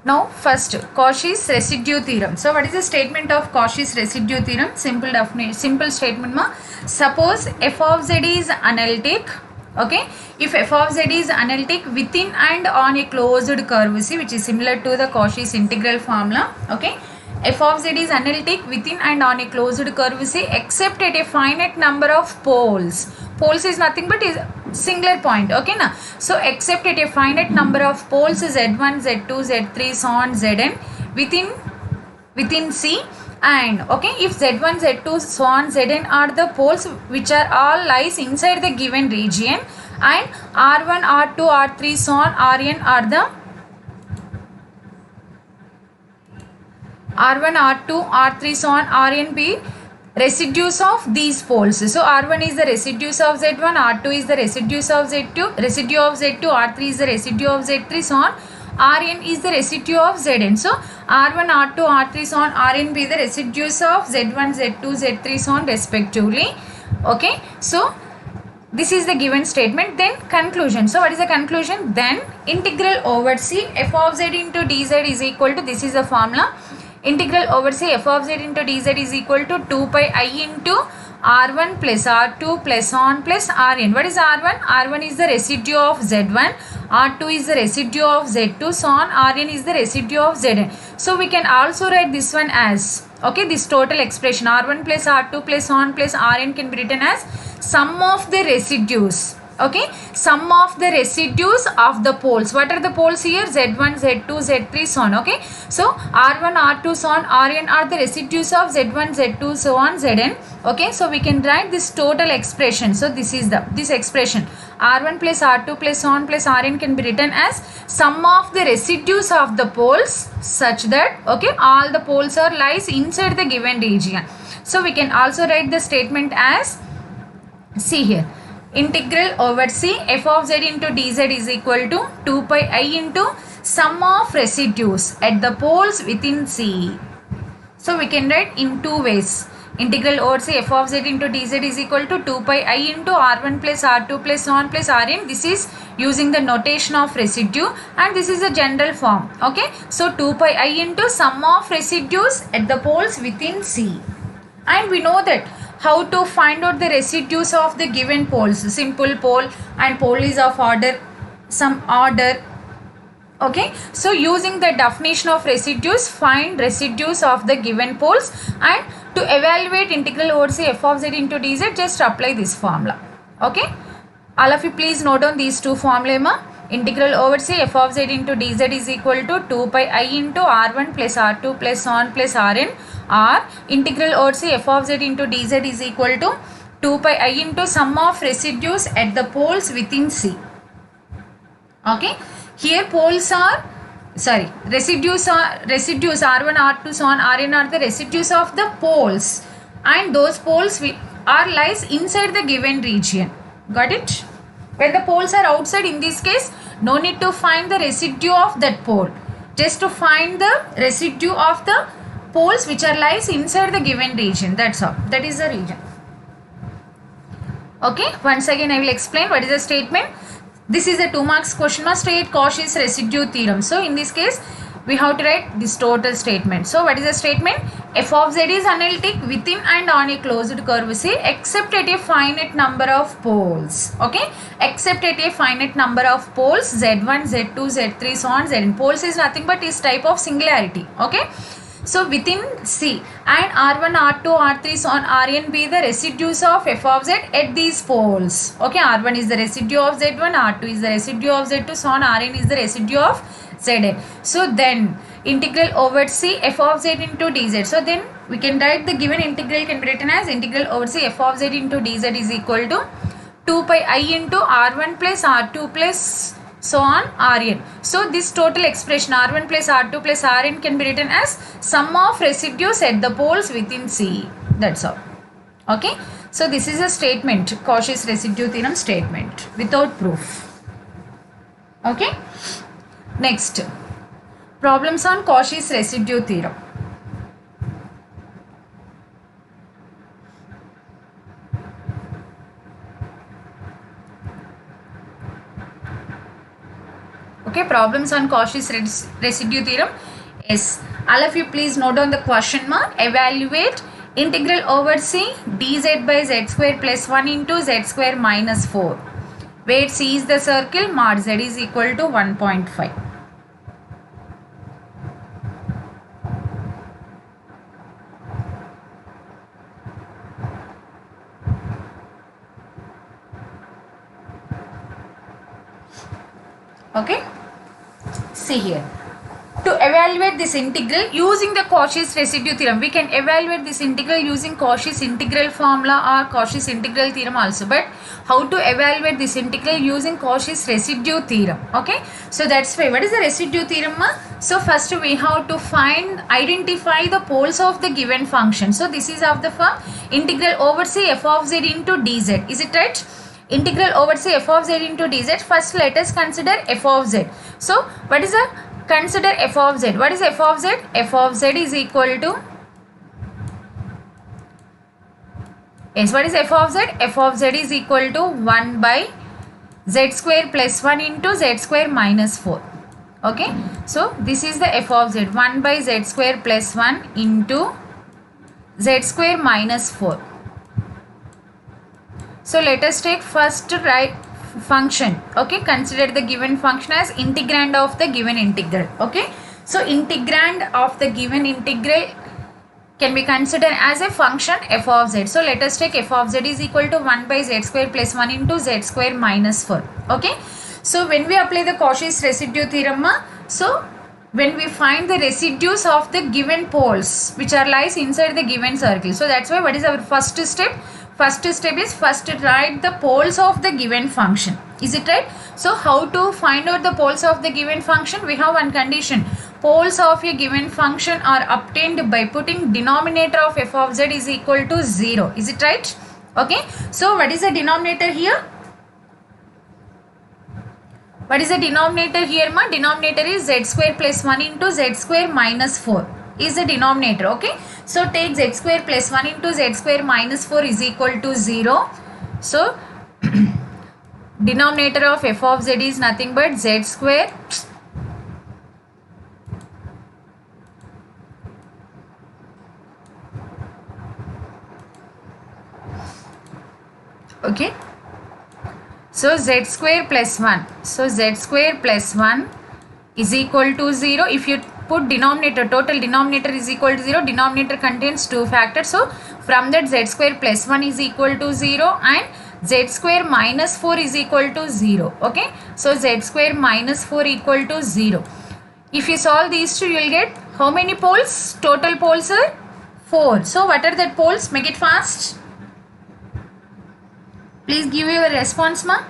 Now first Cauchy's residue theorem. So what is the statement of Cauchy's residue theorem? Simple definition, simple statement ma. Suppose f of z is analytic. Okay, if f of z is analytic within and on a closed curve C, which is similar to the Cauchy's integral formula. Okay, f of z is analytic within and on a closed curve C except at a finite number of poles. Poles is nothing but is singular point. Okay na. So except at a finite number of poles z1 z2 z3 so on zn within C, and okay, if z1 z2 so on zn are the poles which are all lies inside the given region, and r1 r2 r3 so on rn are the r1 r2 r3 so on rn be residues of these poles. So r1 is the residues of z1, r2 is the residues of z2, residue of z2, r3 is the residue of z3 so on, rn is the residue of zn. So r1 r2 r3 so on rn be the residues of z1 z2 z3 so on respectively. Okay, so this is the given statement. Then conclusion. So what is the conclusion? Then integral over C f of z into dz is equal to, this is the formula, integral over C f of z into dz is equal to 2 pi I into r1 plus r2 plus on plus rn. What is r1? r1 is the residue of z1, r2 is the residue of z2 so on, rn is the residue of zn. So we can also write this one as, okay, this total expression r1 plus r2 plus on plus rn can be written as sum of the residues. Okay, sum of the residues of the poles. What are the poles here? z1 z2 z3 so on. Okay, so r1 r2 so on rn are the residues of z1 z2 so on zn. Okay, so we can write this total expression. So this is this expression r1 plus r2 plus on plus rn can be written as sum of the residues of the poles such that, okay, all the poles are lies inside the given region. So we can also write the statement as, see here, integral over C f of z into dz is equal to 2 pi I into sum of residues at the poles within C. So we can write in two ways. Integral over C f of z into dz is equal to 2 pi I into r1 plus r2 plus on plus rn. This is using the notation of residue, and this is a general form. Okay, so 2 pi I into sum of residues at the poles within C. And we know that how to find out the residues of the given poles. Simple pole, and pole is of order, some order. Okay, so using the definition of residues, find residues of the given poles, and to evaluate integral over C f of z into dz, just apply this formula. Okay, all of you please note down these two formulae. Integral over C f of z into dz is equal to 2 pi I into r1 plus r2 plus on plus rn, or integral over C f of z into dz is equal to 2 pi I into sum of residues at the poles within C. Okay, here poles are, sorry, residues r1 r2 so on rn are the residues of the poles, and those poles are lies inside the given region. Got it? When the poles are outside, in this case, no need to find the residue of that pole. Just to find the residue of the poles which are lies inside the given region. That's all. That is the region. Okay. Once again, I will explain what is the statement. This is a 2 marks question. Must state Cauchy's residue theorem. So in this case, we have to write this total statement. So what is the statement? F of z is analytic within and on a closed curve C except at a finite number of poles. Okay, except at a finite number of poles z1 z2 z3 so on zn. Poles is nothing but is type of singularity. Okay, so within C, and r1 r2 r3 so on rn be the residues of f of z at these poles. Okay, r1 is the residue of z1, r2 is the residue of z2 so on rn is the residue of zn. So then integral over C f of z into dz. So then we can write the given integral can be written as integral over C f of z into dz is equal to 2 pi I into r1 plus r2 plus so on rn. So this total expression r1 plus r2 plus rn can be written as sum of residues at the poles within C. That's all. Okay. So this is a statement, Cauchy's residue theorem statement without proof. Okay. Next, problems on Cauchy's residue theorem. Okay, problems on Cauchy's residue theorem. Yes, all of you please note down the question mark. Evaluate integral over C dz by z square plus 1 into z square minus 4, where C is the circle, mod z is equal to 1.5. Okay, see here. To evaluate this integral using the Cauchy's residue theorem, we can evaluate this integral using Cauchy's integral formula or Cauchy's integral theorem also. But how to evaluate this integral using Cauchy's residue theorem? Okay, so that's why. What is the residue theorem? So first we have to identify the poles of the given function. So this is of the form integral over C f of z into dz. Is it right? Integral over C f of z into dz. First let us consider f of z. So what is the consider f of z. What is f of z? F of z is equal to, yes, what is f of z? F of z is equal to 1 by z square plus 1 into z square minus 4. Okay, so this is the f of z, 1 by z square plus 1 into z square minus 4. So let us take first right function. Okay, consider the given function as integrand of the given integral. Okay, so integrand of the given integral can be considered as a function f of z. So let us take f of z is equal to 1 by z square plus 1 into z square minus 4. Okay, so when we apply the Cauchy's residue theorem, so when we find the residues of the given poles which are lies inside the given circle, so that's why what is our first step? First step is first write the poles of the given function. Is it right? So how to find out the poles of the given function? We have one condition. Poles of a given function are obtained by putting denominator of f of z is equal to 0. Is it right? Okay. So what is the denominator here? What is the denominator here, ma? Denominator is z square plus 1 into z square minus 4 is the denominator. Okay, so take z square plus 1 into z square minus 4 is equal to 0. So denominator of f of z is nothing but z square okay, so z square plus 1, so z square plus 1 is equal to 0. If you put denominator, total denominator is equal to 0, denominator contains 2 factors, so from that z square plus 1 is equal to 0 and z square minus 4 is equal to 0. Okay, so z square minus 4 equal to 0. If you solve these two, you will get how many poles? Total poles are 4. So what are the poles? Make it fast. Please give your response, ma.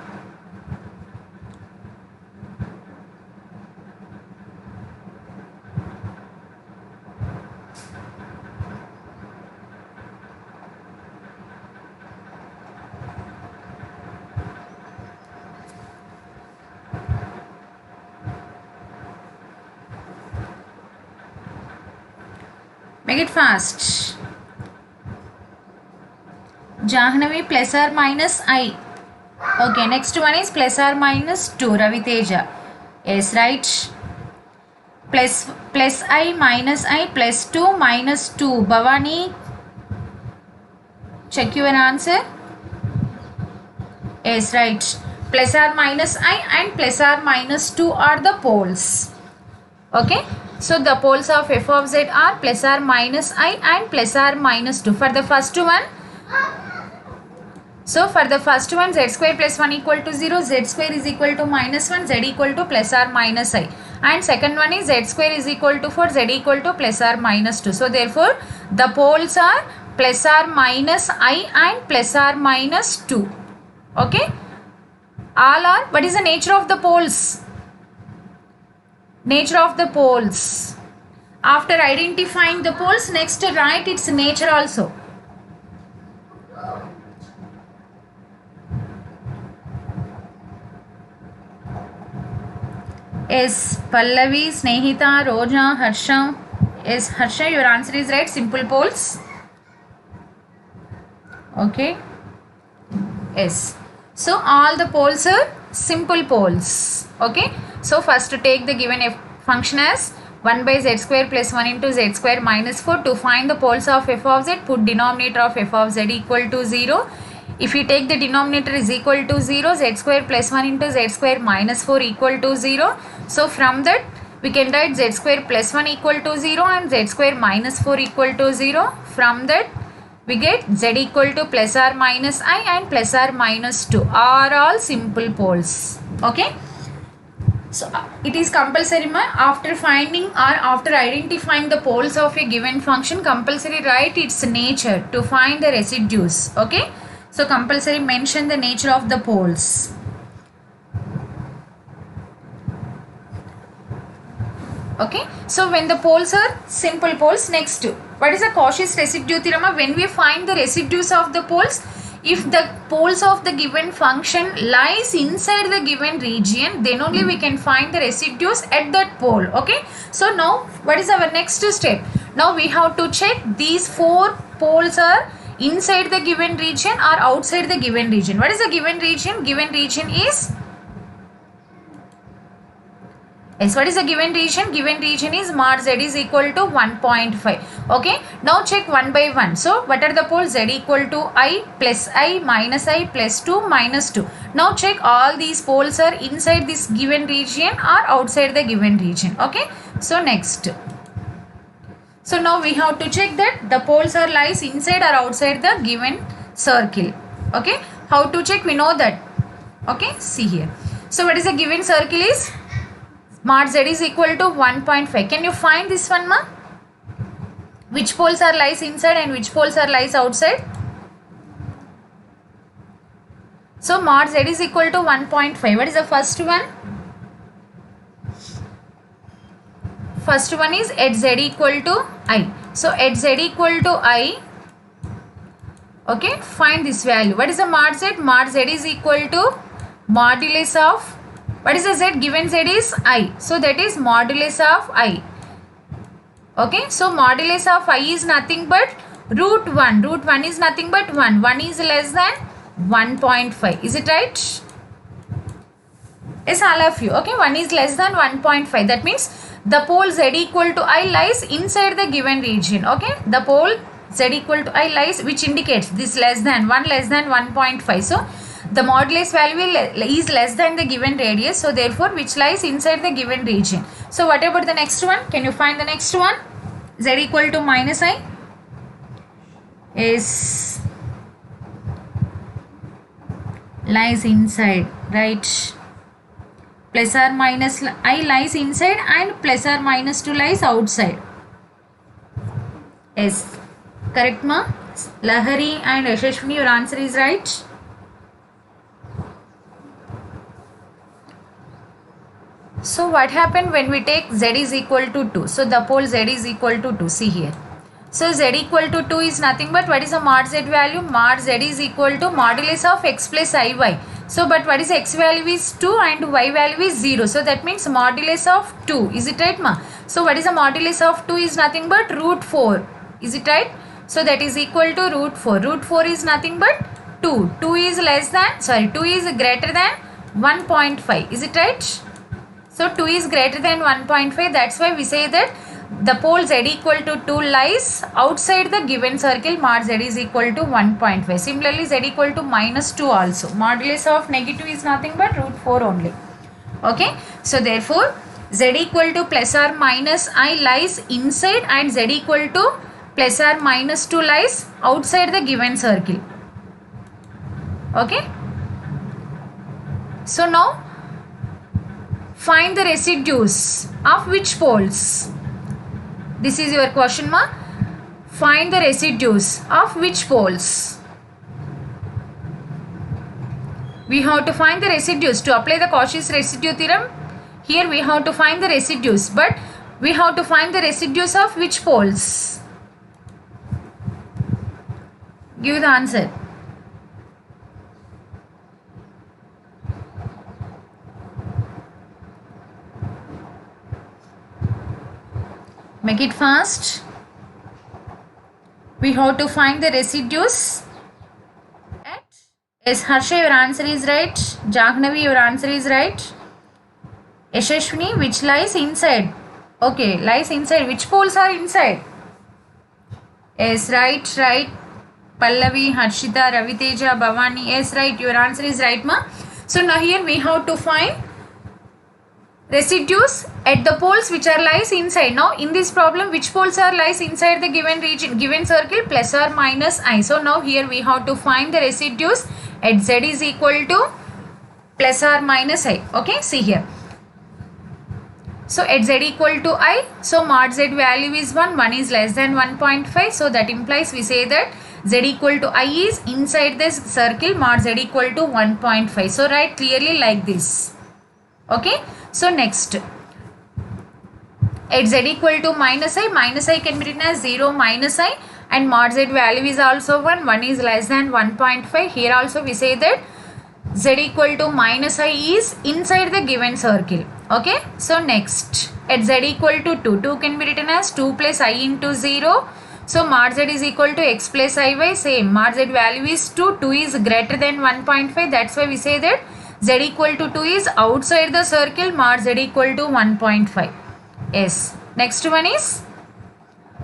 Make it fast. Jahnavi, plus or minus I. Okay, next one is plus or minus 2. Ravi Teja. Yes, right. Plus I minus I plus 2 minus 2. Bhavani, check your answer. Yes, right. Plus or minus I and plus or minus 2 are the poles. Okay. So the poles of f of z are plus or minus I and plus or minus 2. For the first one, so for the first one, z square plus 1 equal to 0, z square is equal to minus 1, z equal to plus or minus I. And second one is z square is equal to 4, z equal to plus or minus 2. So therefore, the poles are plus or minus I and plus or minus 2. Okay. All are, what is the nature of the poles? Nature of the poles. After identifying the poles, next write its nature also. Yes, Pallavi, Snehita, Roja, Harsha. Yes, Harsha, your answer is right. Simple poles. Okay. Yes. So all the poles are simple poles. Okay, so first to take the given f function as 1 by z square plus 1 into z square minus 4. To find the poles of f of z, put denominator of f of z equal to 0. If you take the denominator is equal to 0, z square plus 1 into z square minus 4 equal to 0. So from that we can write z square plus 1 equal to 0 and z square minus 4 equal to 0. From that we get z equal to plus or minus I and plus or minus 2 are all simple poles. Okay. So it is compulsory after finding or after identifying the poles of a given function, compulsory write its nature to find the residues. Okay. So compulsory mention the nature of the poles. Okay. So when the poles are simple poles, next what is the Cauchy's residue theorem? When we find the residues of the poles, if the poles of the given function lies inside the given region, then only we can find the residues at that pole. Okay. So now what is our next step? Now we have to check these 4 poles are inside the given region or outside the given region. What is the given region? Given region is, yes, what is the given region? Given region is mod z is equal to 1.5. Okay. Now check one by one. So what are the poles? Z equal to I plus I minus I plus 2 minus 2. Now check all these poles are inside this given region or outside the given region. Okay. So next. So now we have to check that the poles are lies inside or outside the given circle. Okay. How to check? We know that. Okay. See here. So what is the given circle is? Mod z is equal to 1.5. Can you find this one, ma? Which poles are lies inside and which poles are lies outside? So mod z is equal to 1.5. What is the first one? First one is at z equal to I. So at z equal to I. Okay, find this value. What is the mod z? Mod z is equal to modulus of, what is the z? Given z is I. So that is modulus of I. Okay, so modulus of I is nothing but root 1. Root 1 is nothing but 1. 1 is less than 1.5. Is it right? Yes, all of you. Okay, 1 is less than 1.5. That means the pole z equal to I lies inside the given region. Okay, the pole z equal to I lies, which indicates this less than 1 less than 1.5. So the modulus value is less than the given radius. So therefore which lies inside the given region. So what about the next one? Can you find the next one? Z equal to minus I is lies inside, right? Plus or minus I lies inside and plus or minus 2 lies outside. Yes, correct ma? Lahari and Yashashwini, your answer is right. So what happened when we take z is equal to 2? So the pole z is equal to 2. See here. So z equal to 2 is nothing but what is the mod z value? Mod z is equal to modulus of x plus iy. So but what is x value is 2 and y value is 0. So that means modulus of 2. Is it right ma? So what is the modulus of 2 is nothing but root 4. Is it right? So that is equal to root 4. Root 4 is nothing but 2. 2 is less than, sorry, 2 is greater than 1.5. Is it right? So 2 is greater than 1.5. That's why we say that the pole z equal to 2 lies outside the given circle. Mod z is equal to 1.5. Similarly, z equal to minus 2 also. Modulus of negative is nothing but root 4 only. Okay. So therefore, z equal to plus or minus I lies inside and z equal to plus or minus 2 lies outside the given circle. Okay. So now, find the residues of which poles? This is your question ma. Find the residues of which poles? We have to find the residues to apply the Cauchy's residue theorem. Here we have to find the residues, but we have to find the residues of which poles? Give the answer. Make it fast. We have to find the residues at Yes, Harsha, your answer is right. Jahnavi, your answer is right. Yashashwini, which lies inside? Okay, lies inside. Which poles are inside? Yes, right. Pallavi, Harshita, Raviteja, Bhavani. Yes, right. Your answer is right, ma. So now here we have to find residues at the poles which are lies inside. Now in this problem, which poles are lies inside the given region, given circle, plus or minus I. So now here we have to find the residues at Z is equal to plus or minus I. Okay, see here. So at Z equal to I, so mod Z value is 1 is less than 1.5. So that implies we say that Z equal to I is inside this circle, mod Z equal to 1.5. So write clearly like this. Okay, so next at Z equal to minus I can be written as 0 minus I, and mod Z value is also 1 is less than 1.5. Here also we say that Z equal to minus I is inside the given circle. Okay, so next at Z equal to 2 can be written as 2 plus I into 0. So mod Z is equal to x plus I. Same, mod Z value is 2 is greater than 1.5. That's why we say that Z equal to 2 is outside the circle, mod Z equal to 1.5. Yes, next one is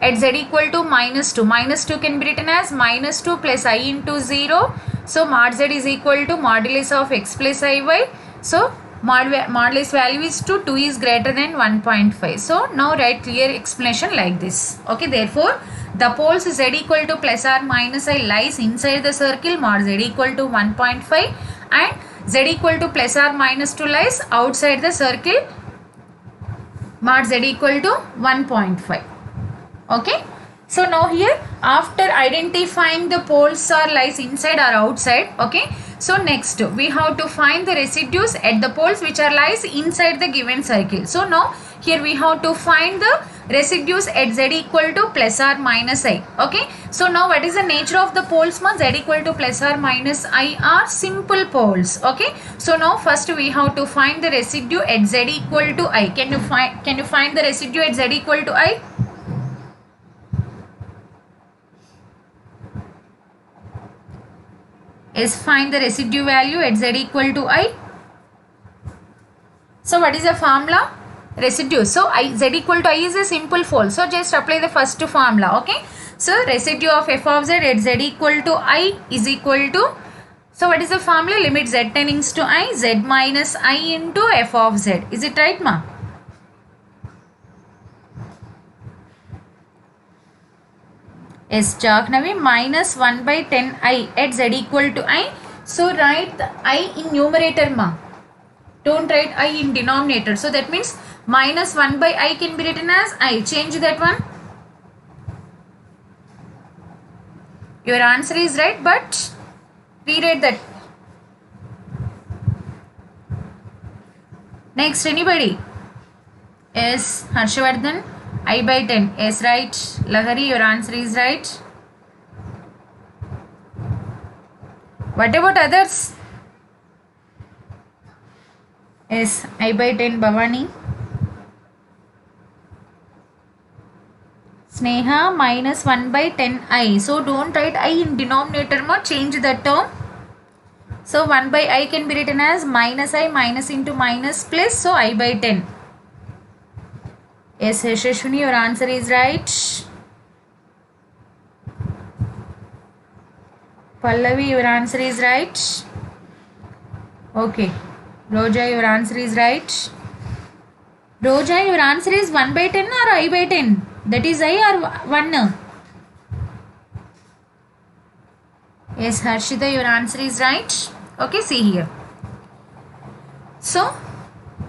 at Z equal to minus 2 can be written as minus 2 plus I into 0. So mod Z is equal to modulus of x plus I. So modulus value is 2 is greater than 1.5. So now write clear explanation like this. Okay, therefore the poles Z equal to plus or minus I lies inside the circle, mod Z equal to 1.5, and Z equal to plus or minus 2 lies outside the circle, mod Z equal to 1.5. Okay, so now here after identifying the poles or lies inside or outside, okay, so next we have to find the residues at the poles which are lies inside the given circle. So now here we have to find the residues at Z equal to plus or minus I. Okay, so now what is the nature of the poles? Z equal to plus or minus I are simple poles. Okay, so now first we have to find the residue at Z equal to I. Can you find the residue at Z equal to I? Is find the residue value at Z equal to I. So what is the formula? Residue. So Z equal to I is a simple pole. So just apply the first formula. Okay. So residue of f of Z at Z equal to I is equal to, so what is the formula? Limit Z tendings to I, Z minus I into f of Z. Is it right, ma? Yes, Jahnavi, minus 1 by 10 I at Z equal to I. So write the I in numerator, ma. Don't write I in denominator. So that means minus 1 by I can be written as I. Change that one. Your answer is right, but rewrite that. Next, anybody? Yes, Harshvardhan. I by 10. Yes, right. Lahari, your answer is right. What about others? Yes, I by 10, Bhavani. Sneha, minus 1 by 10 I. So don't write I in denominator, ma. Change the term. So 1 by I can be written as minus I, minus into minus plus. So I by 10. Yes, Yashashwini, your answer is right. Pallavi, your answer is right. Okay. Roja, your answer is right. Roja, your answer is 1 by 10 or I by 10? That is I or 1? Yes, Harshita, your answer is right. Okay, see here. So,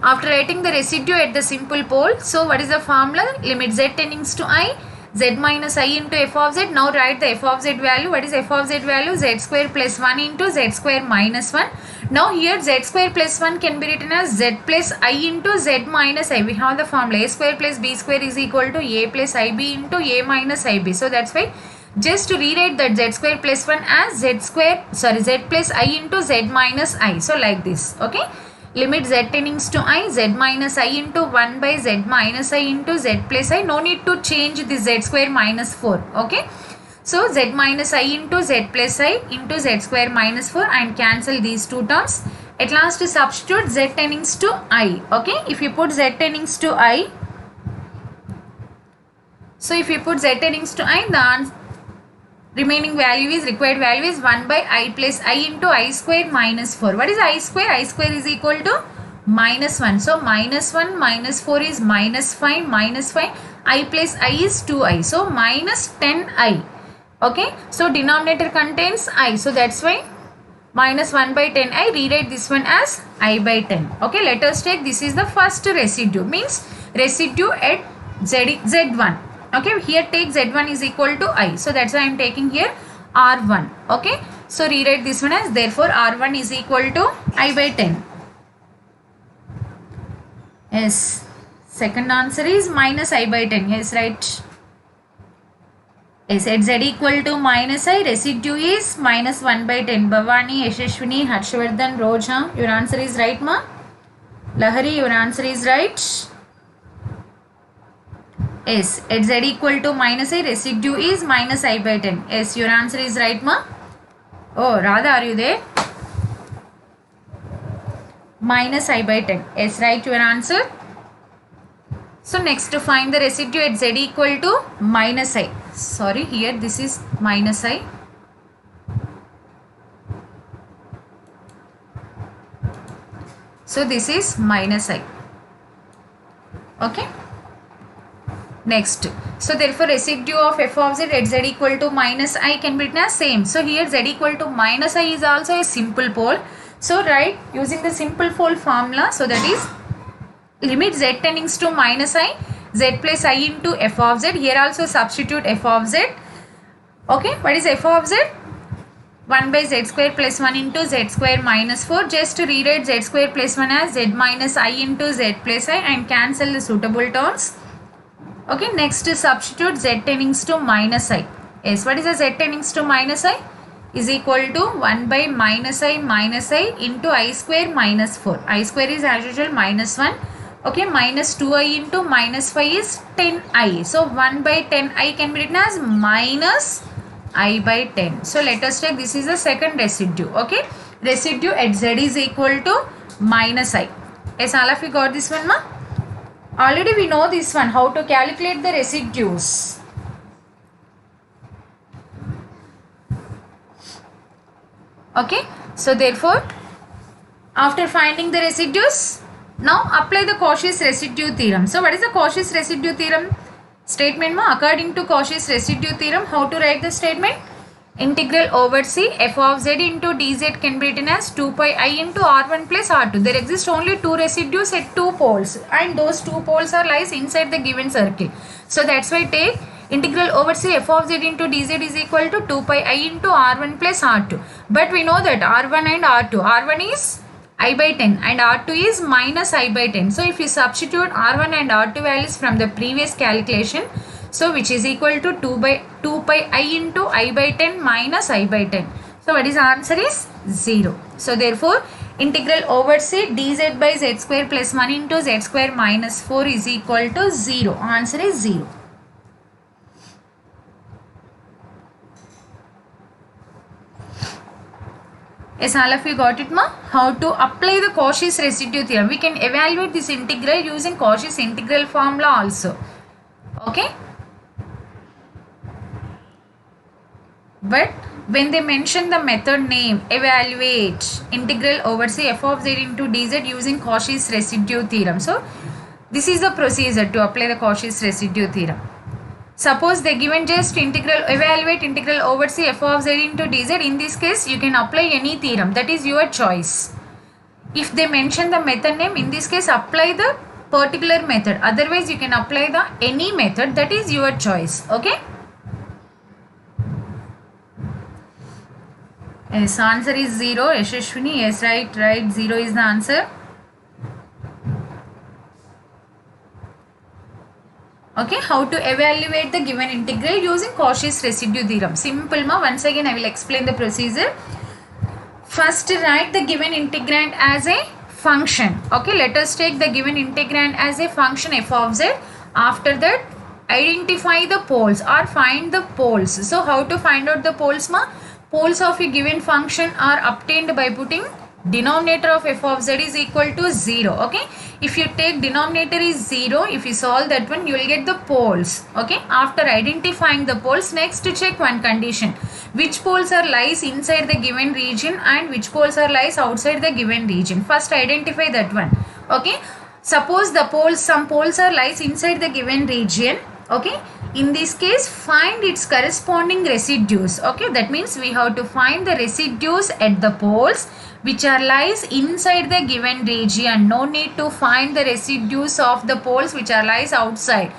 after writing the residue at the simple pole, so what is the formula? Limit Z tendings to I, Z minus I into f of Z. Now write the f of Z value. What is f of Z value? Z square plus 1 into Z square minus 1. Now here Z square plus 1 can be written as Z plus I into Z minus I. We have the formula A square plus B square is equal to A plus IB into A minus IB. So that's why just to rewrite that Z square plus 1 as Z plus I into Z minus I. So like this. Okay. Limit Z tendings to I, Z minus I into 1 by Z minus I into Z plus I. No need to change the Z square minus 4. Okay. So z minus I into z plus I into z square minus 4 and cancel these two terms. At last substitute z tendings to I. Okay, if you put z tendings to I, so if you put z tendings to I, the remaining value is, required value is 1 by I plus I into I square minus 4. What is I square? I square is equal to minus 1. So minus 1 minus 4 is minus 5, minus 5. I plus I is 2I. So minus 10I. Okay. So denominator contains I. So that's why minus 1 by 10I. Rewrite this one as I by 10. Okay. Let us take, this is the first residue. Means residue at Z1. Okay, here take Z1 is equal to I. So that's why I am taking here R1. Okay, so rewrite this one as, therefore R1 is equal to I by 10. Yes, second answer is minus I by 10. Yes, right. Yes, at Z equal to minus I, residue is minus 1 by 10. Bhavani, Yashashwini, Harshvardhan, Roja, your answer is right, ma? Lahari, your answer is right. Yes, at Z equal to minus I, residue is minus I by 10. Yes, your answer is right, ma? Oh, Radha, are you there? Minus I by 10. Yes, right, your answer. So next to find the residue at Z equal to minus I. Sorry, here this is minus I. So this is minus I. Okay. Next, so therefore residue of f of z at z equal to minus I can be written as same. So here z equal to minus I is also a simple pole. So write using the simple pole formula. So that is limit z tendings to minus I, z plus I into f of z. Here also substitute f of z. Okay, what is f of z? 1 by z square plus 1 into z square minus 4. Just to rewrite z square plus 1 as z minus I into z plus I and cancel the suitable terms. Okay, next substitute z tendings to minus I. Yes, what is the z tendings to minus I? Is equal to 1 by minus I into I square minus 4. I square is as usual minus 1. Okay, minus 2I into minus 5 is 10I. So 1 by 10I can be written as minus I by 10. So let us take, this is the second residue. Okay, residue at Z is equal to minus I. Yes, all of you got this one, ma? Already we know this one, how to calculate the residues. Okay, so therefore after finding the residues, now apply the Cauchy's residue theorem. So what is the Cauchy's residue theorem? Statement ma, according to Cauchy's residue theorem, how to write the statement? Integral over C f of z into dz can be written as 2 pi I into r1 plus r2. There exist only two residues at two poles and those two poles are lies inside the given circle. So that's why take integral over C f of z into dz is equal to 2 pi I into r1 plus r2. But we know that r1 and r2. r1 is I by 10 and r2 is minus I by 10. So if you substitute r1 and r2 values from the previous calculation, so which is equal to 2 pi I into I by 10 minus I by 10. So what is the answer is 0. So therefore integral over C dz by z square plus 1 into z square minus 4 is equal to 0. Answer is 0. Yes, all of you got it, ma? How to apply the Cauchy's residue theorem. We can evaluate this integral using Cauchy's integral formula also. Okay. But when they mention the method name, evaluate integral over say f of z into dz using Cauchy's residue theorem. So this is the procedure to apply the Cauchy's residue theorem. Suppose they given just integral, evaluate integral over say f of z into dz. In this case, you can apply any theorem, that is your choice. If they mention the method name, in this case apply the particular method. Otherwise, you can apply the any method, that is your choice. Okay. Yes, answer is 0. Yashashwini, yes, right, 0 is the answer. Okay, how to evaluate the given integral using Cauchy's residue theorem. Simple ma, once again I will explain the procedure. First write the given integrand as a function. Okay, let us take the given integrand as a function f of z. After that, identify the poles or find the poles. So how to find out the poles ma? Poles of a given function are obtained by putting denominator of f of z is equal to 0. Okay, if you take denominator is 0, if you solve that one, you will get the poles. Okay, after identifying the poles, next to check one condition: which poles are lies inside the given region and which poles are lies outside the given region. First identify that one. Okay, suppose the poles, some poles are lies inside the given region. Okay, in this case find its corresponding residues. Okay, that means we have to find the residues at the poles which are lies inside the given region. No need to find the residues of the poles which are lies outside.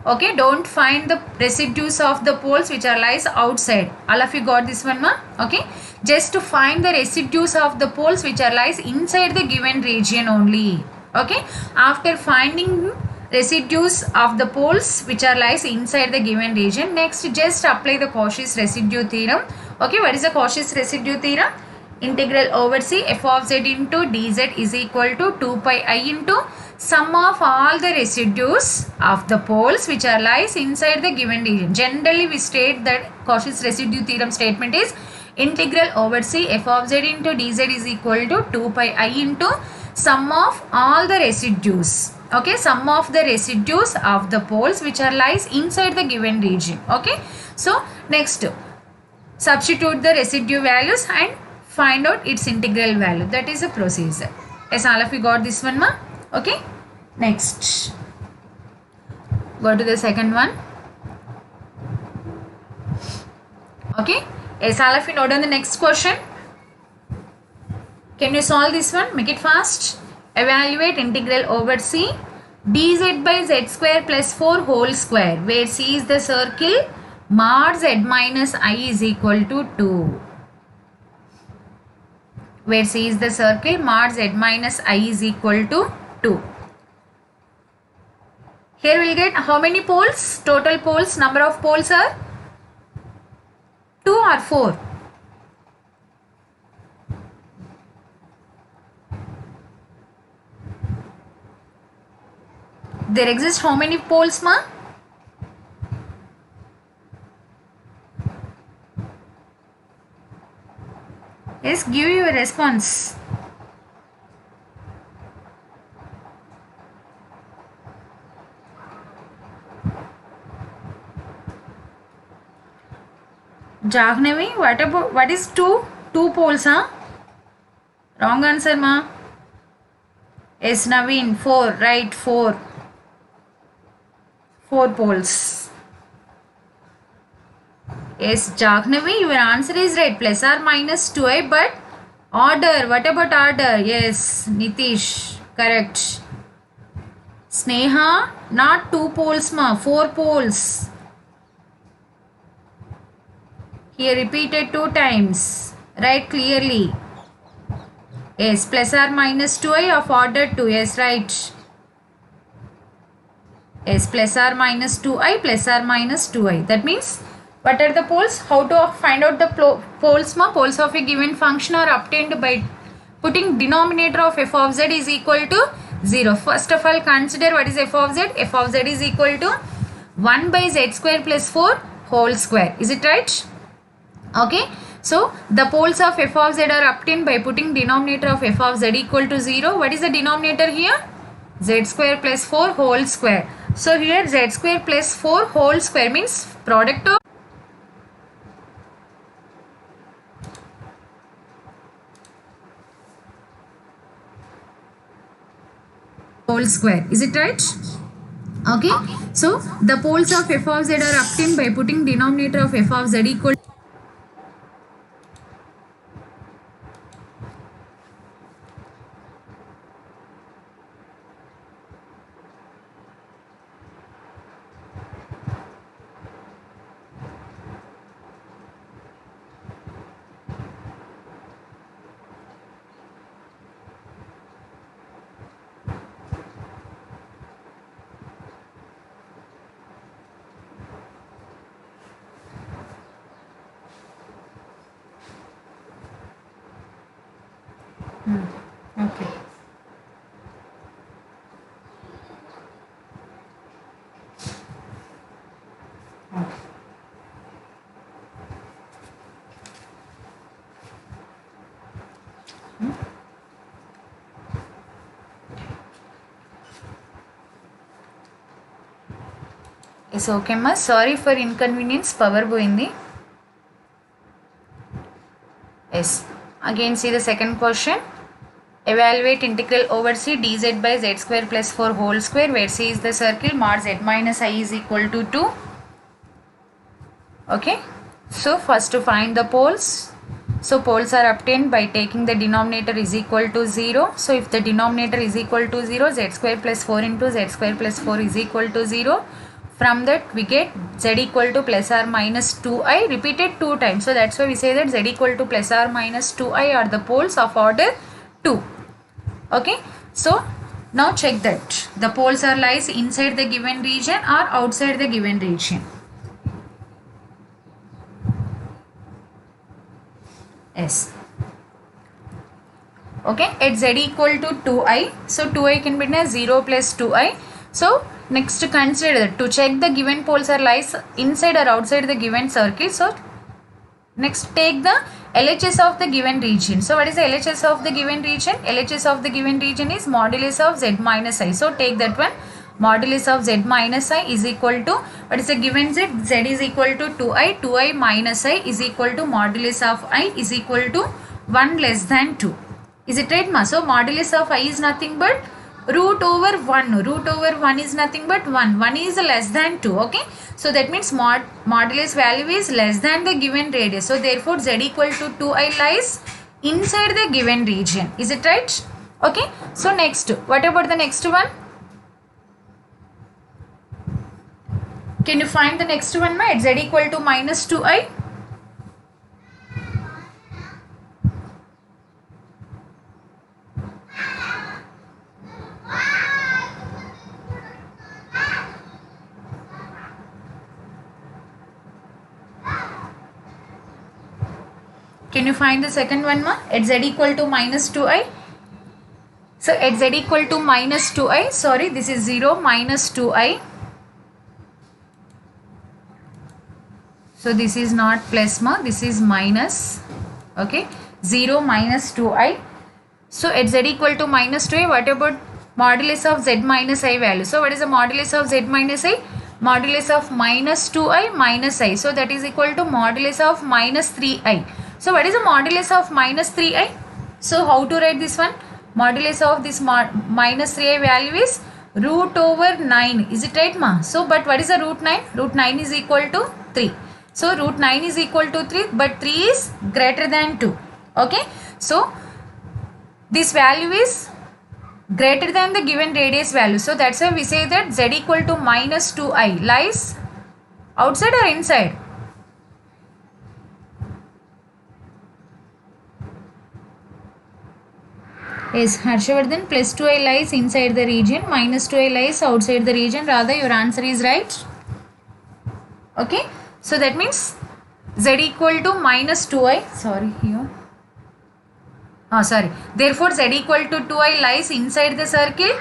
Okay, don't find the residues of the poles which are lies outside. All of you got this one ma? Okay, just to find the residues of the poles which are lies inside the given region only. Okay, after finding residues of the poles which are lies inside the given region, next just apply the Cauchy's residue theorem. Okay, what is the Cauchy's residue theorem? Integral over c f of z into dz is equal to 2 pi I into sum of all the residues of the poles which are lies inside the given region. Generally we state that Cauchy's residue theorem statement is integral over c f of z into dz is equal to 2 pi I into sum of all the residues. Okay, sum of the residues of the poles which are lies inside the given region. Okay, so next substitute the residue values and find out its integral value. That is a procedure. Yes, all of you got this one ma? Okay, next go to the second one. Okay, yes, all of you note on the next question. Can you solve this one? Make it fast. Evaluate integral over c dz by z square plus 4 whole square, where c is the circle, mod z minus I is equal to 2. Where c is the circle, mod z minus I is equal to 2. Here we will get how many poles? Total poles, number of poles are 2 or 4? There exist how many poles ma? Yes, give your response. Jahnavi, what is 2? 2 poles, huh? Wrong answer ma. Yes, Naveen, 4, right, 4. 4 poles. Yes, Jahnavi, your answer is right. Plus or minus 2i, but order. What about order? Yes, Nitish, correct. Sneha, not 2 poles ma, 4 poles. Here repeated 2 times. Write clearly. Yes, plus or minus 2i of order 2. Yes, right. Yes, plus or minus 2i plus or minus 2i. That means, what are the poles? How to find out the poles ma? Poles of a given function are obtained by putting denominator of f of z is equal to 0. First of all, consider what is f of z. F of z is equal to 1 by z square plus 4 whole square. Is it right? Okay. So, the poles of f of z are obtained by putting denominator of f of z equal to 0. What is the denominator here? Z square plus 4 whole square. So, here z square plus 4 whole square means product of whole square. Is it right? Okay. So, the poles of f of z are obtained by putting denominator of f of z equal to okay. It's okay ma, sorry for inconvenience, power పోయింది. Yes, again see the second question. Evaluate integral over c dz by z square plus 4 whole square where c is the circle, mod z minus I is equal to 2. Okay, so first to find the poles. So poles are obtained by taking the denominator is equal to 0. So if the denominator is equal to 0, z square plus 4 into z square plus 4 is equal to 0. From that we get z equal to plus or minus 2i repeated 2 times. So that's why we say that z equal to plus or minus 2i are the poles of order 2. Okay, so now check that the poles are lies inside the given region or outside the given region. Yes. Okay, at z equal to 2i, so 2i can be 0 plus 2i. So next consider to check the given poles are lies inside or outside the given circle. So next take the LHS of the given region. So what is the LHS of the given region? LHS of the given region is modulus of z minus I. So take that one. Modulus of z minus I is equal to, what is the given z? Z is equal to 2i. 2i minus I is equal to modulus of I is equal to 1 less than 2. Is it right ma? So modulus of I is nothing but root over 1. Root over 1 is nothing but 1. 1 is less than 2. Okay, so that means modulus value is less than the given radius. So therefore z equal to 2i lies inside the given region. Is it right? Okay, so next, what about the next one? Can you find the next one ma? At z equal to minus 2i. Can you find the second one ma? At z equal to minus 2i. So at z equal to minus 2i, sorry, this is 0 minus 2i. So this is not plus ma, this is minus. Okay, 0 minus 2i. So at z equal to minus 2i, what about modulus of z minus I value? So what is the modulus of z minus I? Modulus of minus 2i minus I. So that is equal to modulus of minus 3i. So what is the modulus of minus 3i? So how to write this one? Modulus of this minus 3i value is root over 9. Is it right ma? So but what is the root 9? Root 9 is equal to 3. So root 9 is equal to 3, but 3 is greater than 2. Okay, so this value is greater than the given radius value. So that's why we say that z equal to minus 2i lies outside or inside? Yes, Harshavardhan, plus 2i lies inside the region, minus 2i lies outside the region. Rather, your answer is right. Okay, so that means z equal to minus 2i, sorry here. Sorry. Therefore, z equal to 2i lies inside the circle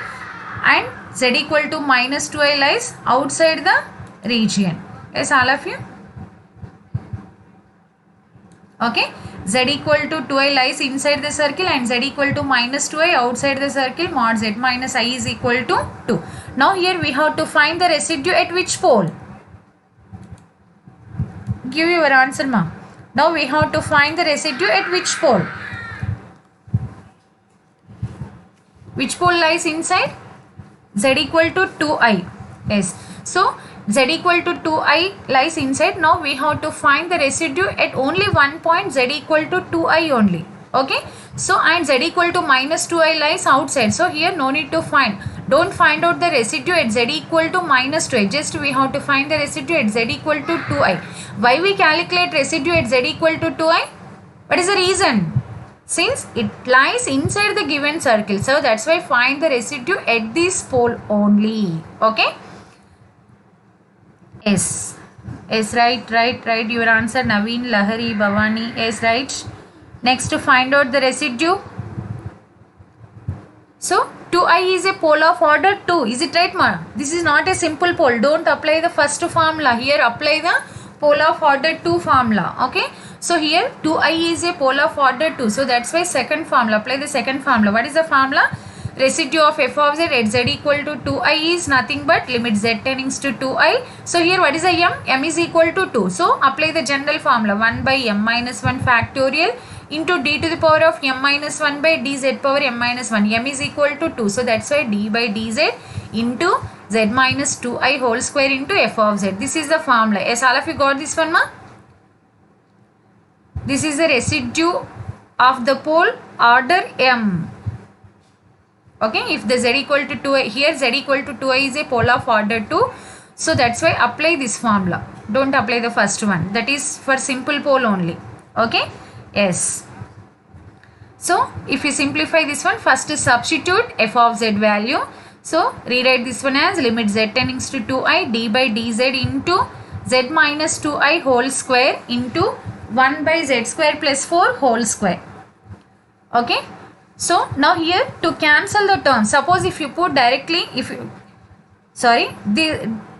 and z equal to minus 2i lies outside the region. Yes, all of you? Okay. Z equal to 2i lies inside the circle and z equal to minus 2i outside the circle. Mod z minus I is equal to 2. Now here we have to find the residue at which pole? Give your answer ma. Now we have to find the residue at which pole? Which pole lies inside? Z equal to 2i. Yes. So z equal to 2i lies inside. Now we have to find the residue at only one point, z equal to 2i only. Okay. So and z equal to minus 2i lies outside. So here no need to find. Don't find out the residue at z equal to minus 2i. Just we have to find the residue at z equal to 2i. Why we calculate residue at z equal to 2i? What is the reason? Since it lies inside the given circle. So that's why find the residue at this pole only. Okay. Yes. Yes, right. Your answer, Naveen, Lahari, Bhavani. Yes, right. Next to find out the residue. So 2i is a pole of order 2. Is it right ma? This is not a simple pole. Don't apply the first formula. Here apply the pole of order 2 formula. Okay. So here 2i is a pole of order 2. So that's why second formula. Apply the second formula. What is the formula? residue of f of z at z equal to 2i is nothing but limit z tendings to 2i. So here what is the m? M is equal to 2. So apply the general formula 1 by m minus 1 factorial into d to the power of m minus 1 by dz power m minus 1. M is equal to 2. So that's why d by dz into z minus 2i whole square into f of z. This is the formula. Yes, all of you got this one, ma? This is the residue of the pole order m. Okay, if the z equal to 2i, here z equal to 2i is a pole of order 2. So that's why apply this formula. Don't apply the first one. That is for simple pole only. Okay, yes. So if you simplify this one, first substitute f of z value. So rewrite this one as limit z tendings to 2i d by dz into z minus 2i whole square into 1 by z square plus 4 whole square. Okay. So now here to cancel the term, suppose if you put directly,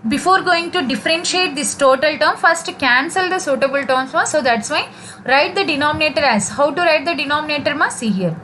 before going to differentiate this total term, first cancel the suitable terms. So that's why write the denominator as, how to write the denominator, ma? See here.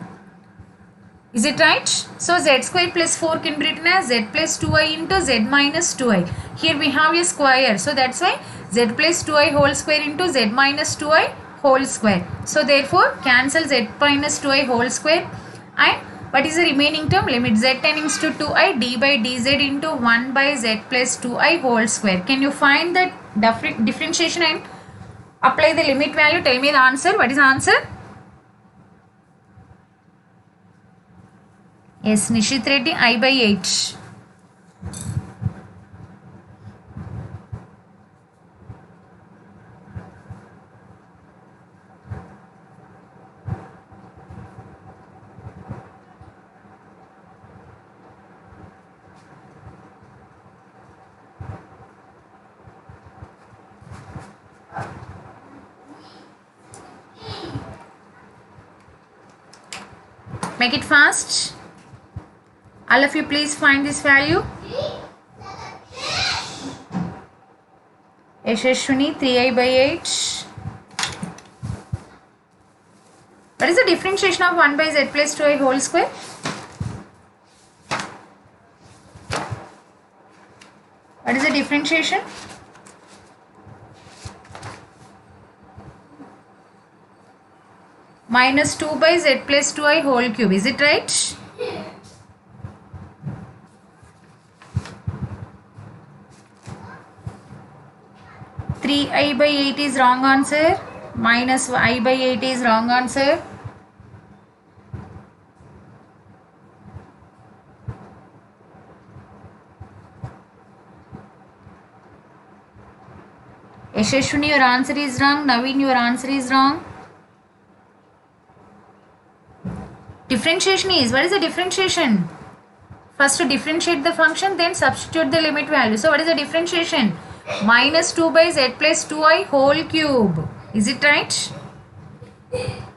Is it right? So z square plus 4 can be written as z plus 2i into z minus 2i. Here we have a square. So that's why z plus 2i whole square into z minus 2i whole square. So therefore cancel z minus 2i whole square. And what is the remaining term? Limit z tendings to 2i d by dz into 1 by z plus 2i whole square. Can you find the differentiation and apply the limit value? Tell me the answer. What is the answer? Yes, Nishit Reddy, I by 8. Make it fast. All of you please find this value. Yashashwini 3i by 8. What is the differentiation of 1 by z plus 2i whole square? What is the differentiation? Minus 2 by z plus 2i whole cube. Is it right? I by 8 is wrong answer. Minus I by 8 is wrong answer. Yashashwini, your answer is wrong. Naveen, your answer is wrong. Differentiation is, what is the differentiation? First to differentiate the function, then substitute the limit value. So what is the differentiation? Minus 2 by z plus 2i whole cube. Is it right?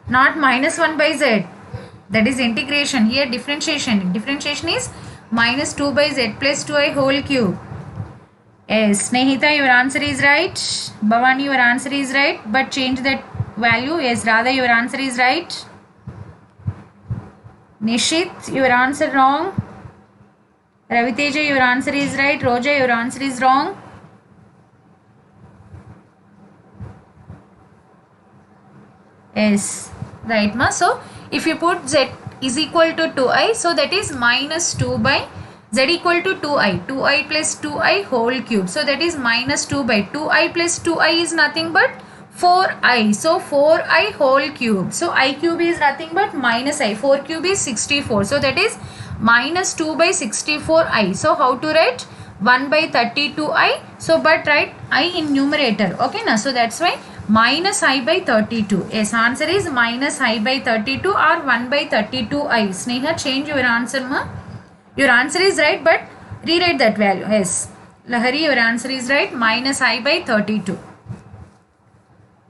Not minus 1 by z. That is integration. Here differentiation. Differentiation is minus 2 by z plus 2i whole cube. Yes, Snehita, your answer is right. Bhavani, your answer is right. But change that value. Yes, Radha, your answer is right. Nishit, your answer wrong. Raviteja, your answer is right. Roja, your answer is wrong. Yes, right, ma. So if you put z is equal to 2i, so that is minus 2 by z equal to 2i plus 2i whole cube. So that is minus 2 by 2i plus 2i is nothing but 4i. So 4i whole cube. So I cube is nothing but minus i. 4 cube is 64. So that is minus 2 by 64i. So how to write? 1 by 32i. So but write I in numerator. Okay, na? So that's why minus I by 32. Yes, answer is minus I by 32 or 1 by 32i. Sneha, change your answer, ma. Your answer is right, but rewrite that value. Yes, Lahari, your answer is right. Minus I by 32.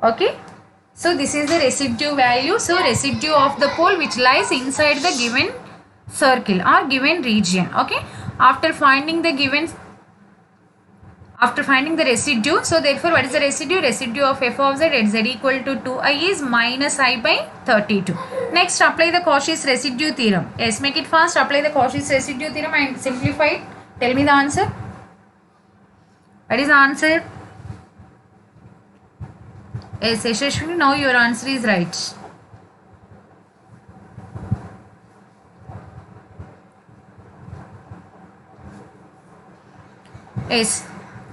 Okay. So this is the residue value. So residue of the pole which lies inside the given circle or given region. Okay. After finding the given after finding the residue. So therefore what is the residue? Residue of f of z at z equal to 2i is minus I by 32. Next, apply the Cauchy's residue theorem. Yes, make it fast. Apply the Cauchy's residue theorem and simplify it. Tell me the answer. What is the answer? Yes, Yashashwini, now your answer is right. Yes.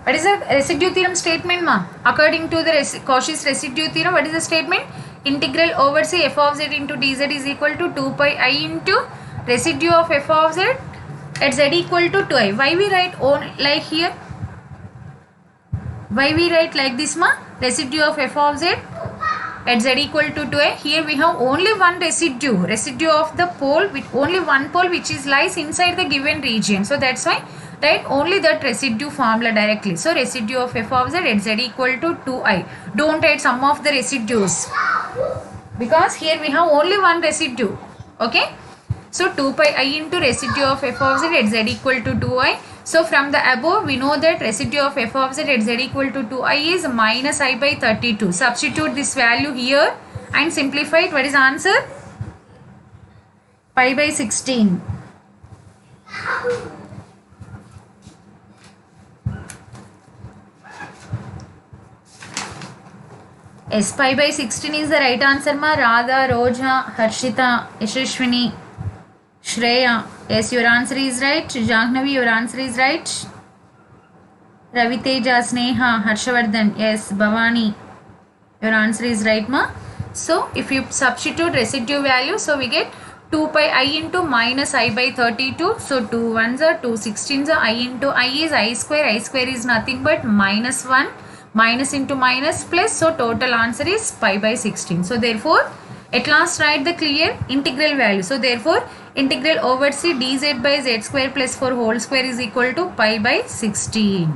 What is the residue theorem statement, ma? According to the Cauchy's residue theorem, what is the statement? Integral over c f of z into dz is equal to 2 pi I into residue of f of z at z equal to 2i. Why we write like here? Why we write like this, ma? Residue of f of z at z equal to 2i. Here we have only one residue. Residue of the pole with only one pole which is lies inside the given region. So that's why write only that residue formula directly. So residue of f of z at z equal to 2i. Don't write sum of the residues because here we have only one residue. Okay. So 2 pi I into residue of f of z at z equal to 2i. So from the above we know that residue of f of z at z equal to 2i is minus I by 32. Substitute this value here and simplify it. What is the answer? Pi by 16. Yes, pi by 16 is the right answer, ma. Radha, Roja, Harshita, Yashashwini, Shreya. Yes, your answer is right. Jahnavi, your answer is right. Raviteja, Sneha, Harshavardhan. Yes, Bhavani, your answer is right, ma. So if you substitute residue value, so we get 2 pi I into minus I by 32. So 2 ones are 2 16s are I into I is I square. I square is nothing but minus 1. Minus into minus plus, so total answer is pi by 16. So therefore at last write the clear integral value. So therefore integral over c dz by z square plus 4 whole square is equal to pi by 16.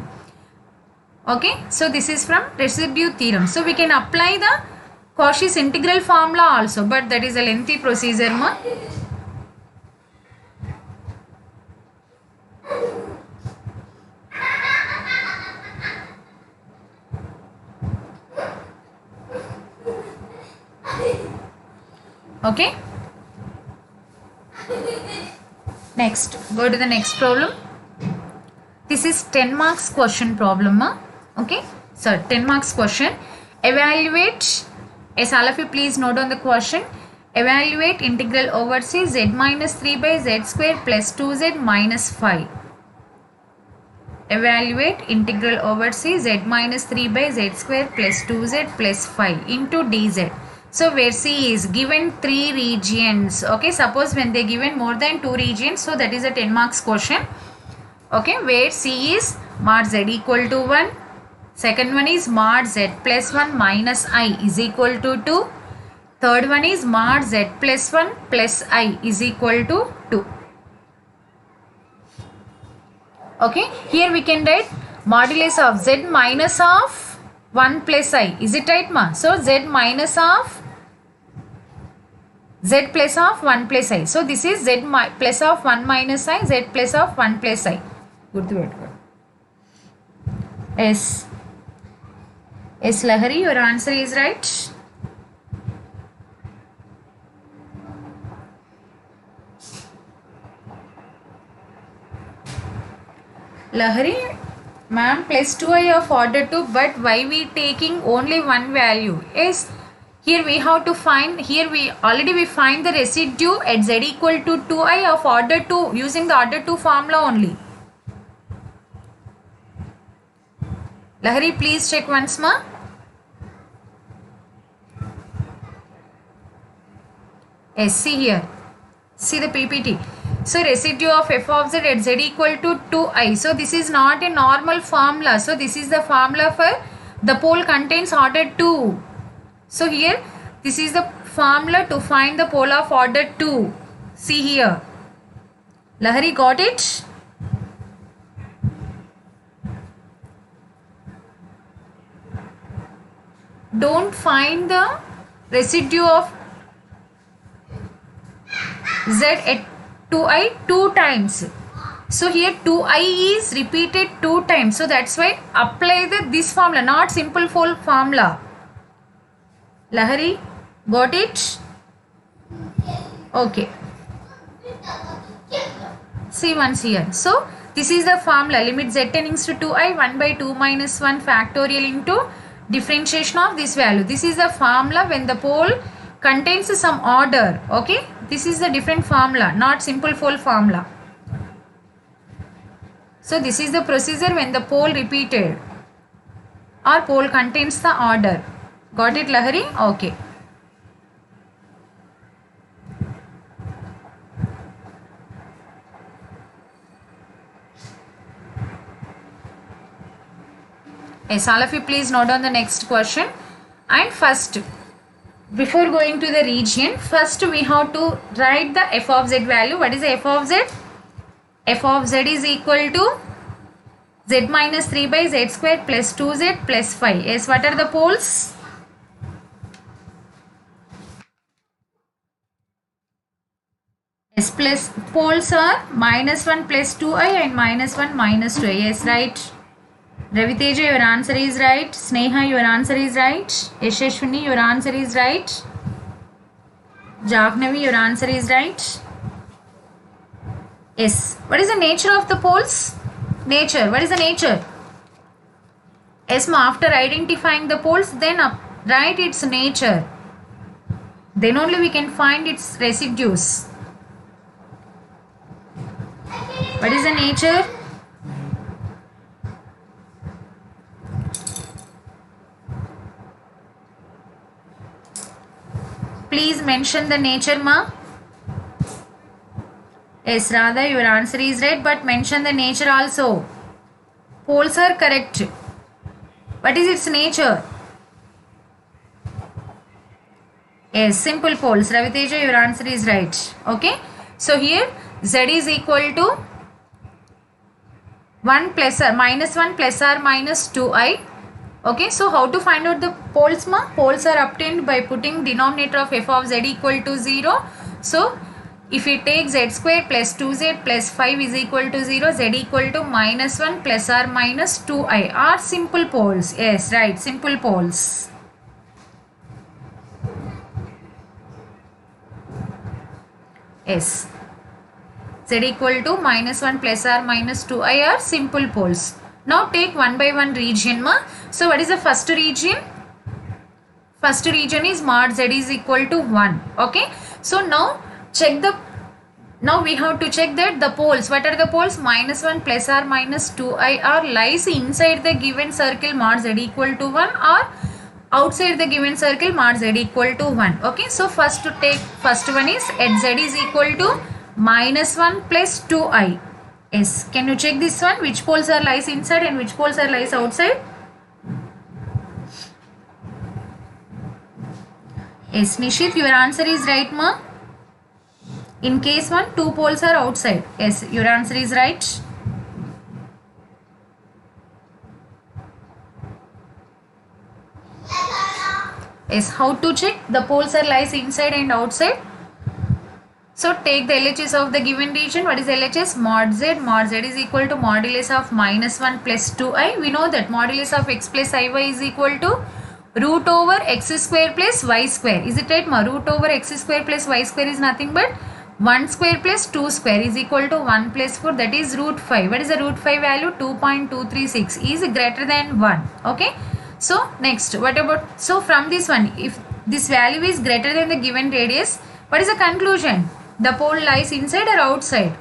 Okay, so this is from residue theorem. So we can apply the Cauchy's integral formula also, but that is a lengthy procedure, ma. Okay. Next, go to the next problem. This is 10 marks question problem, ma. Okay. So 10 marks question. Evaluate. Yes, all of you please note on the question. Evaluate integral over c z minus 3 by z square plus 2z minus 5. Evaluate integral over c z minus 3 by z square plus 2z plus 5 into dz. So where C is given 3 regions. Okay, suppose when they given more than 2 regions, so that is a 10 marks question. Okay, where C is mod z equal to 1. Second one is mod z plus 1 minus I is equal to 2. Third one is mod z plus 1 plus I is equal to 2. Okay, here we can write modulus of z minus of 1 plus I. Is it right, ma? So z minus of z plus of 1 plus I. So this is z plus of 1 minus I, z plus of 1 plus I. Good word. Yes. Yes, Lahari, your answer is right. Lahari, ma'am, plus 2i of order 2, but why we taking only one value? Yes, here we have to find, here we already find the residue at z equal to 2i of order 2 using the order 2 formula only. Lahari, please check once, ma. Yes, see here. See the PPT. So residue of f of z at z equal to 2i. So this is not a normal formula. So this is the formula for the pole contains order 2. So here this is the formula to find the pole of order 2. See here. Lahari, got it? Don't find the residue of z at 2i 2 times. So here 2i is repeated 2 times. So that's why apply this formula, not simple fold formula. Lahari, got it? Okay. See once here. So this is the formula, limit z tending to 2i 1 by 2 minus 1 factorial into differentiation of this value. This is the formula when the pole contains some order. Okay, this is the different formula, not simple fold formula. So this is the procedure when the pole repeated or pole contains the order. Got it, Lahari? Okay. Yes, all of you please note on the next question. And first, before going to the region, first we have to write the f of z value. What is the f of z? F of z is equal to z minus 3 by z square plus 2z plus 5. Yes, what are the poles? Yes, plus poles are minus 1 plus 2i and minus 1 minus 2i. Yes, right. Raviteja, your answer is right. Sneha, your answer is right. Yashashwini, your answer is right. Jagnavi, your answer is right. Yes. What is the nature of the poles? Nature. What is the nature? Yes, after identifying the poles, then write its nature. Then only we can find its residues. What is the nature? Please mention the nature, ma. Yes, Radha, your answer is right, but mention the nature also. Poles are correct. What is its nature? Yes, simple poles. Raviteja, your answer is right. Okay. So here z is equal to 1 plus or minus 1 plus or minus 2i. Okay, so how to find out the poles, ma? Poles are obtained by putting denominator of f of z equal to 0. So if we take z square plus 2z plus 5 is equal to 0, z equal to minus 1 plus or minus 2i are simple poles. Yes, right, simple poles. Yes, z equal to minus 1 plus or minus 2i are simple poles. Now take one by one region, ma. So what is the first region? First region is mod z is equal to 1. Okay. So now check the, now we have to check that the poles. What are the poles? Minus 1 plus or minus 2i are lies inside the given circle mod z equal to 1 or outside the given circle mod z equal to 1. Okay. So first to take first one is at z is equal to minus 1 plus 2i. Yes, can you check this one? Which poles are lies inside and which poles are lies outside? Yes, Nishit, your answer is right, ma. In case 1, 2 poles are outside. Yes, your answer is right. Yes, how to check? The poles are lies inside and outside. So take the LHS of the given region. What is LHS? Mod z. Mod z is equal to modulus of minus 1 plus 2i. We know that modulus of x plus iy is equal to root over x square plus y square. Is it right, ma? Root over x square plus y square is nothing but 1 square plus 2 square is equal to 1 plus 4. That is root 5. What is the root 5 value? 2.236 is greater than 1. Okay. So next, what about, so from this one, if this value is greater than the given radius, what is the conclusion? The pole lies inside or outside?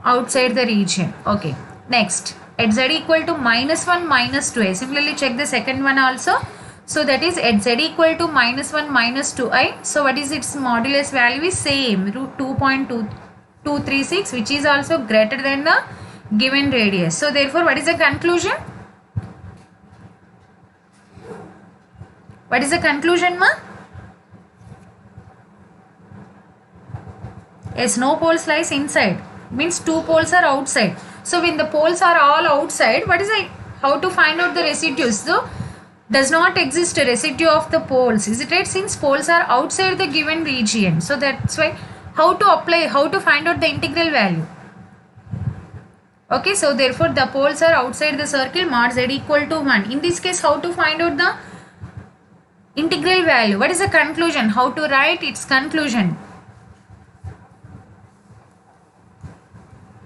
Outside the region. Okay. Next, at z equal to minus 1 minus 2i. Similarly, check the second one also. So that is at z equal to minus 1 minus 2i. So what is its modulus value is same, root 2.236, which is also greater than the given radius. So therefore, what is the conclusion? What is the conclusion, ma? Yes, no poles lies inside. Means 2 poles are outside. So when the poles are all outside, what is it? How to find out the residues? So does not exist a residue of the poles. Is it right? Since poles are outside the given region. So that's why how to apply, how to find out the integral value. Okay, so therefore the poles are outside the circle, mod z equal to 1. In this case, how to find out the integral value? What is the conclusion? How to write its conclusion?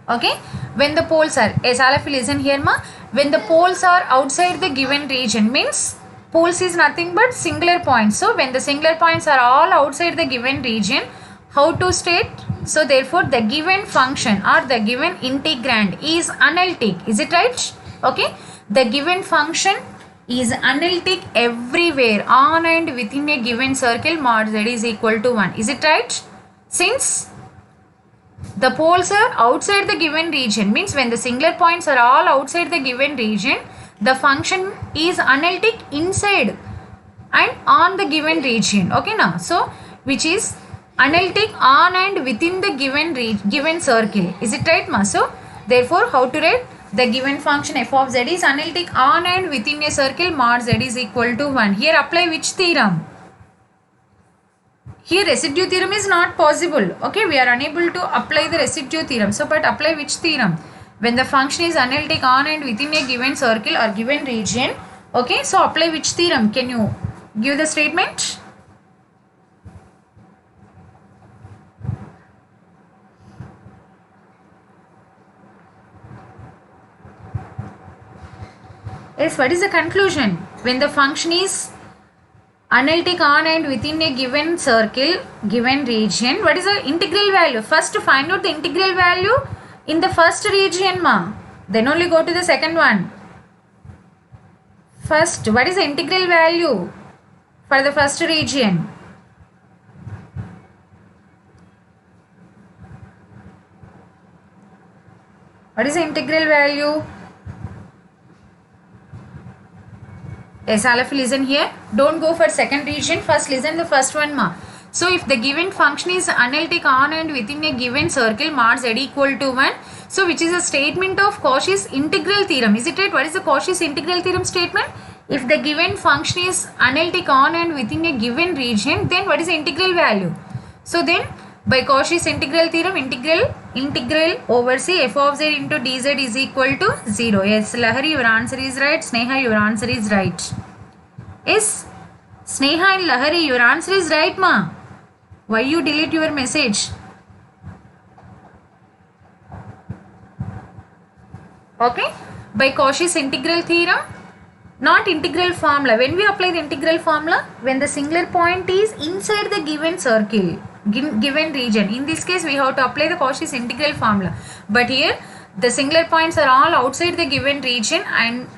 Okay, when the poles are, yes, all of you listen here ma, when the poles are outside the given region, means poles is nothing but singular points. So when the singular points are all outside the given region, how to state? So therefore the given function or the given integrand is analytic. Is it right? Okay, the given function is analytic everywhere on and within a given circle, mod z is equal to 1. Is it right? Since the poles are outside the given region, means when the singular points are all outside the given region, the function is analytic inside and on the given region. Okay now, so which is analytic on and within the given circle. Is it right ma? So therefore how to write? The given function f of z is analytic on and within a circle, mod z is equal to 1. Here apply which theorem? Here residue theorem is not possible. Okay, we are unable to apply the residue theorem. So but apply which theorem? When the function is analytic on and within a given circle or given region. Okay, so apply which theorem? Can you give the statement? Yes, what is the conclusion? When the function is analytic on and within a given circle, given region, what is the integral value? First to find out the integral value in the first region ma, then only go to the second one. First, what is the integral value for the first region? What is the integral value? Yes, all of you listen here. Don't go for second region. First listen the first one ma. So if the given function is analytic on and within a given circle, mod z equal to 1. So which is a statement of Cauchy's integral theorem. Is it right? What is the Cauchy's integral theorem statement? If the given function is analytic on and within a given region, then what is the integral value? So then by Cauchy's integral theorem, integral over c f of z into dz is equal to 0. Yes, Lahari, your answer is right. Sneha, your answer is right. Yes, Sneha and Lahari, your answer is right ma. Why you delete your message? Okay, by Cauchy's integral theorem, not integral formula. When we apply the integral formula, when the singular point is inside the given circle, given region, in this case we have to apply the Cauchy's integral formula. But here the singular points are all outside the given region, and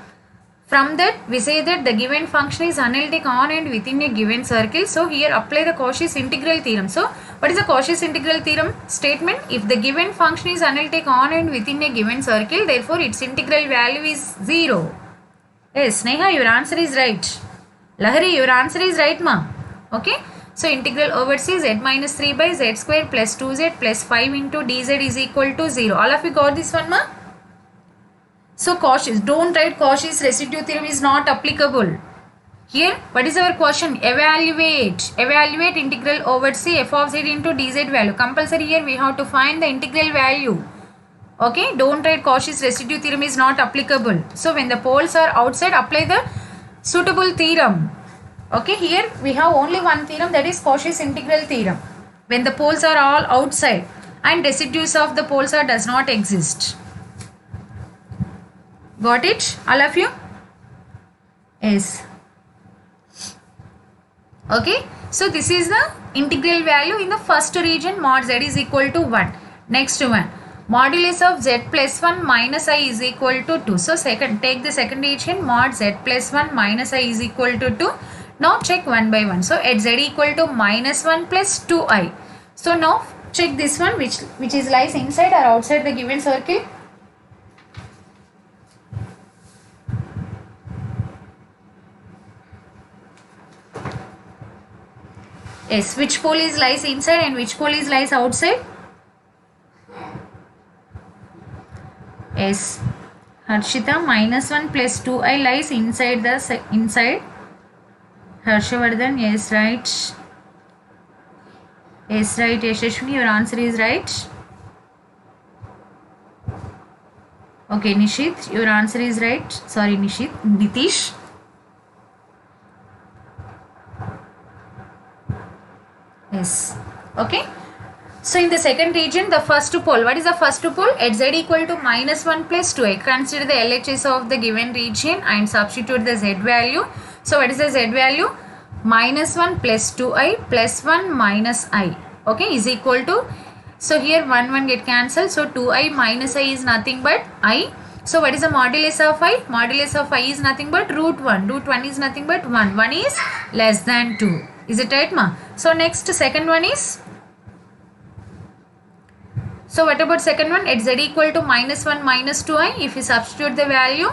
from that we say that the given function is analytic on and within a given circle. So here apply the Cauchy's integral theorem. So what is the Cauchy's integral theorem statement? If the given function is analytic on and within a given circle, therefore its integral value is 0. Yes, Sneha, your answer is right. Lahari, your answer is right ma. Okay. So integral over c z minus 3 by z square plus 2z plus 5 into dz is equal to 0. All of you got this one ma? So Cauchy's, don't write Cauchy's residue theorem is not applicable. Here, what is our question? Evaluate integral over c f of z into dz value. Compulsory here we have to find the integral value. Okay, don't write Cauchy's residue theorem is not applicable. So when the poles are outside, apply the suitable theorem. Okay, here we have only one theorem, that is Cauchy's integral theorem. When the poles are all outside and residues of the poles are does not exist. Got it, all of you? Yes. Okay, so this is the integral value in the first region, mod z is equal to 1. Next one, modulus of z plus 1 minus I is equal to 2. So second, take the second region, mod z plus 1 minus I is equal to 2. Now check one by one. So at z equal to minus 1 plus 2i. So now check this one, which is lies inside or outside the given circle. Yes, which pole is lies inside and which pole is lies outside? Yes, Harshita, minus 1 plus 2i lies inside the inside. Harshavardhan, yes, right. Yes, right. Yashashwini, your answer is right. Okay, Nishit, your answer is right. Sorry, Nitish. Yes. Okay. So in the second region, the first pole, what is the first pole? At z equal to -1 plus 2i. Consider the LHS of the given region and substitute the z value. So what is the z value? -1 plus 2i plus 1 minus I. Okay, is equal to, so here 1 get cancelled. So 2i minus I is nothing but I. So what is the modulus of I? Modulus of I is nothing but root 1. Root 1 is nothing but 1. 1 is less than 2. Is it right, ma? So next second one is, so what about second one? At z equal to -1 minus 2i, if you substitute the value,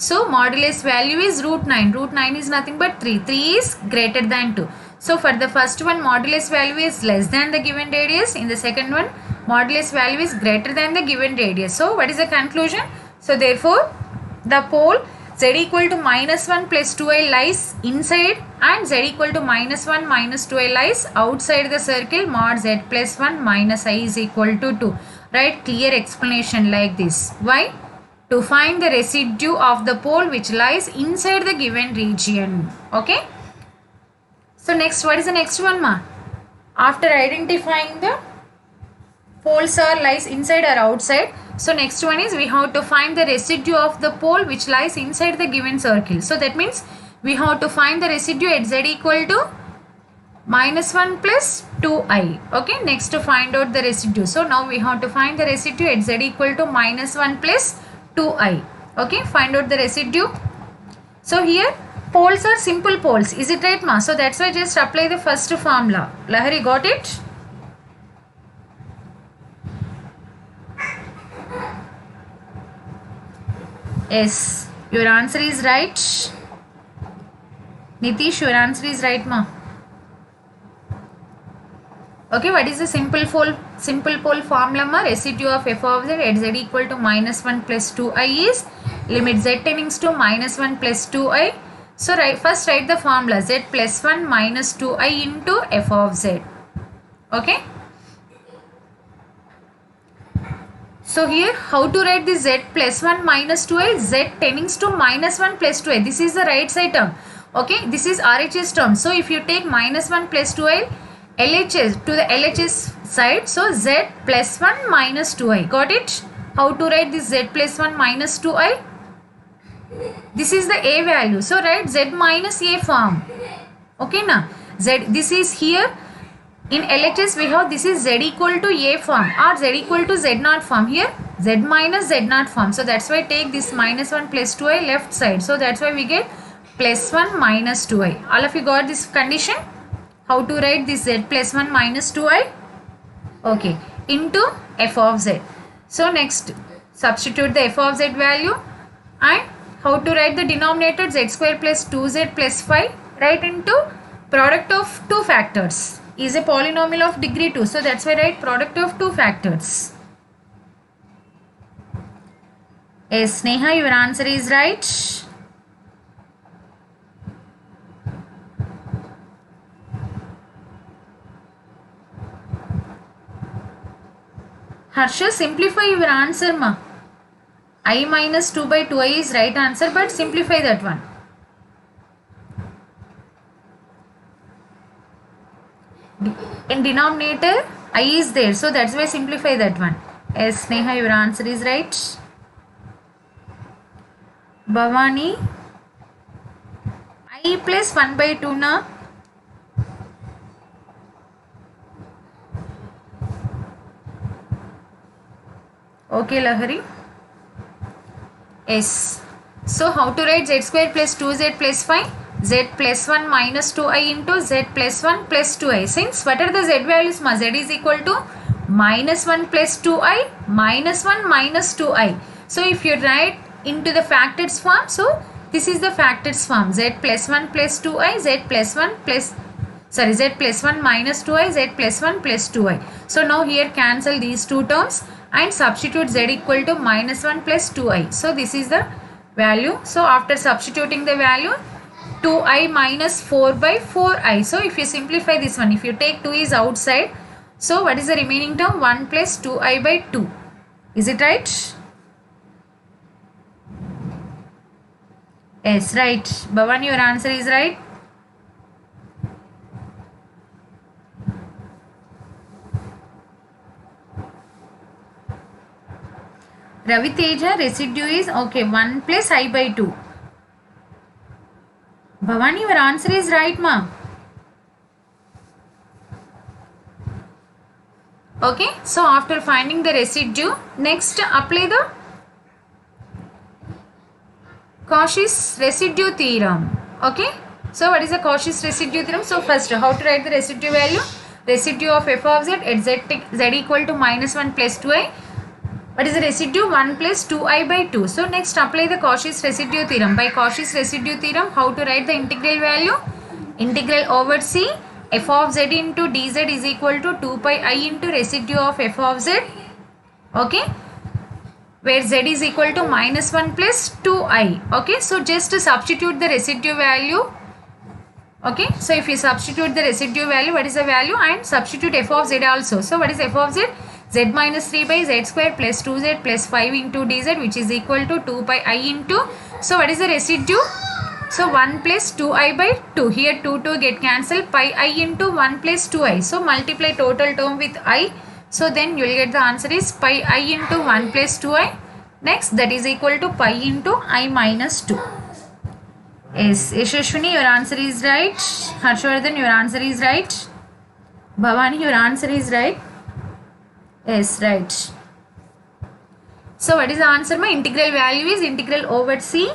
so modulus value is root 9. Root 9 is nothing but 3. 3 is greater than 2. So for the first one, modulus value is less than the given radius. In the second one, modulus value is greater than the given radius. So what is the conclusion? So therefore, the pole z equal to -1 plus 2i lies inside and z equal to -1 minus 2i lies outside the circle mod z plus 1 minus I is equal to 2. Write clear explanation like this. Why? To find the residue of the pole which lies inside the given region. Okay. So next, what is the next one, ma? After identifying the poles or lies inside or outside, so next one is we have to find the residue of the pole which lies inside the given circle. So that means we have to find the residue at z equal to -1 plus 2i. Okay, next to find out the residue. So now we have to find the residue at z equal to -1 plus 2i. Okay, find out the residue. So here poles are simple poles. Is it right, ma? So that's why just apply the first formula. Lahari, got it? Yes, your answer is right. Nitish, your answer is right, ma. Okay, what is the simple pole formula, ma? Residue of f of z at z equal to -1 plus 2i is limit z tending to -1 plus 2i. So first write the formula z plus 1 minus 2i into f of z. Okay. So here how to write this z plus 1 minus 2i? Z tending to -1 plus 2i. This is the right side term. Okay, this is RHS term. So if you take -1 plus 2i LHS to the LHS side, so z plus 1 minus 2i. Got it? How to write this z plus 1 minus 2i? This is the a value. So write z minus a form. Okay, na? Z, this is here. In LHS we have this is z equal to a form or z equal to z naught form. Here z minus z naught form. So that's why take this -1 plus 2i left side. So that's why we get plus 1 minus 2i. All of you got this condition? How to write this z plus 1 minus 2i? Okay, into f of z. So next substitute the f of z value and how to write the denominator z square plus 2z plus 5. Write into product of two factors. Is a polynomial of degree 2. So that's why write product of two factors. Yes, Sneha, your answer is right. Harsha, simplify your answer, ma. I minus 2 by 2i is right answer, but simplify that one. In denominator I is there, so that's why simplify that one. Yes, Sneha, your answer is right. Bhavani, I plus 1 by 2 na. Okay, Lahari. Yes. So how to write z square plus 2z plus 5? Z plus 1 minus 2i into z plus 1 plus 2i. Since what are the z values, ma? Z is equal to -1 plus 2i minus 1 minus 2i. So if you write into the factors form, so this is the factors form. Z plus 1 plus 2i, z plus 1 plus, sorry, z plus 1 minus 2i, z plus 1 plus 2i. So now here cancel these two terms and substitute z equal to -1 plus 2i. So this is the value. So after substituting the value, 2i minus 4 by 4i. So if you simplify this one, if you take 2 is outside, so what is the remaining term? 1 plus 2i by 2. Is it right? Yes, right. Bhavan, your answer is right. Ravi Teja, residue is okay, 1 plus I by 2. Bhavani, your answer is right, ma. Okay, so after finding the residue, next apply the Cauchy's residue theorem. Okay, so what is the Cauchy's residue theorem? So first, how to write the residue value? Residue of f of z at z equal to minus 1 plus 2i. What is the residue? 1 plus 2i by 2. So next apply the Cauchy's residue theorem. By Cauchy's residue theorem, how to write the integral value? Integral over c f of z into dz is equal to 2 pi I into residue of f of z. Okay, where z is equal to minus 1 plus 2i. Okay, so just to substitute the residue value. Okay, so if you substitute the residue value, what is the value? And substitute f of z also. So what is f of z? Z minus 3 by z square plus 2z plus 5 into dz, which is equal to 2 pi I into. So what is the residue? So 1 plus 2i by 2. Here 2 get cancelled. Pi I into 1 plus 2i. So multiply total term with I. So then you will get the answer is pi I into 1 plus 2i. Next, that is equal to pi into I minus 2. Yes, Yashashwini, your answer is right. Harshvardhan, your answer is right. Bhavani, your answer is right. Yes, right. So what is the answer? My integral value is integral over c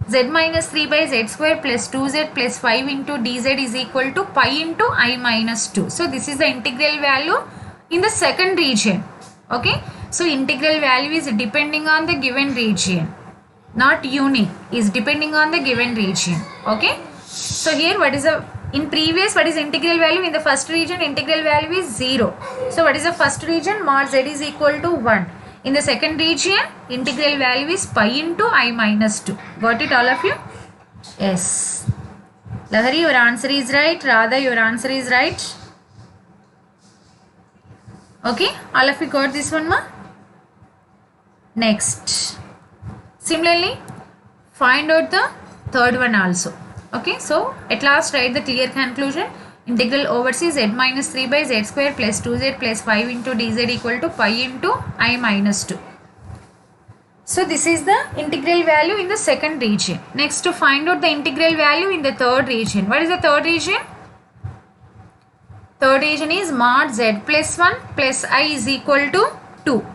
z minus 3 by z square plus 2z plus 5 into dz is equal to pi into I minus 2. So this is the integral value in the second region. Okay. So integral value is depending on the given region, not unique, is depending on the given region. Okay. So here what is the, in previous, what is integral value? In the first region, integral value is 0. So what is the first region? Mod z is equal to 1. In the second region, integral value is pi into I minus 2. Got it, all of you? Yes. Lahari, your answer is right. Radha, your answer is right. Okay, all of you got this one, ma? Next. Similarly, find out the third one also. Okay, so at last write the clear conclusion. Integral over c z minus 3 by z square plus 2z plus 5 into dz equal to pi into I minus 2. So this is the integral value in the second region. Next, to find out the integral value in the third region. What is the third region? Third region is mod z plus 1 plus I is equal to 2.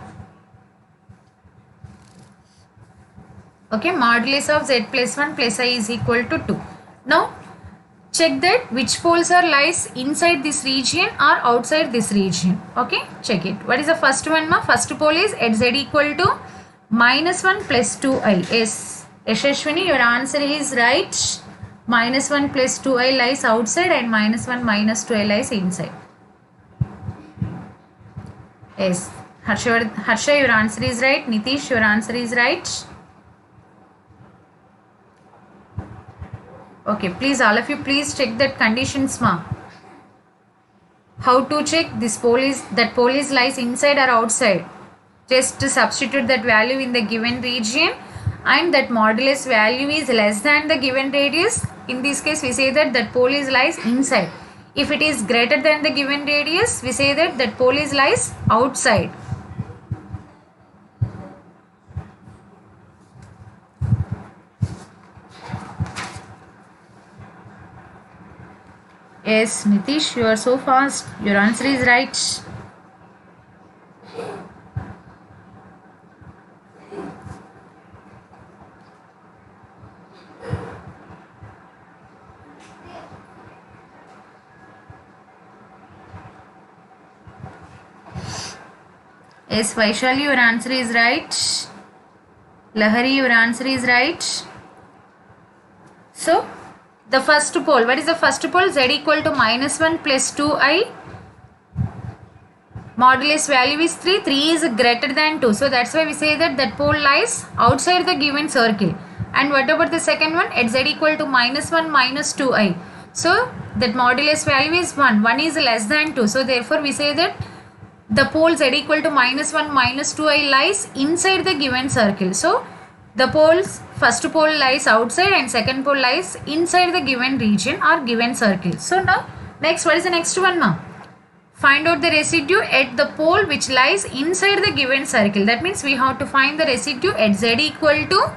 Okay, modulus of z plus 1 plus I is equal to 2. Now, check that which poles are lies inside this region or outside this region. Okay, check it. What is the first one, ma? First pole is at z equal to minus 1 plus 2i. Yes, Yashashwini, your answer is right. Minus 1 plus 2i lies outside and minus 1 minus 2i lies inside. Yes, Harsha, your answer is right. Nitish, your answer is right. Okay, please, all of you, please check that conditions, ma. How to check this pole is, that pole is lies inside or outside? Just to substitute that value in the given region, and that modulus value is less than the given radius. In this case, we say that that pole is lies inside. If it is greater than the given radius, we say that that pole is lies outside. Yes, Nitish, you are so fast. Your answer is right. Yes, Vaishali, your answer is right. Lahari, your answer is right. So, the first pole, what is the first pole? Z equal to minus 1 plus 2i. Modulus value is 3. 3 is greater than 2. So, that's why we say that that pole lies outside the given circle. And what about the second one? At z equal to minus 1 minus 2i. So, that modulus value is 1. 1 is less than 2. So, therefore, we say that the pole z equal to minus 1 minus 2i lies inside the given circle. So, The poles, first pole lies outside and second pole lies inside the given region or given circle. So now next, what is the next one now? Find out the residue at the pole which lies inside the given circle. That means we have to find the residue at z equal to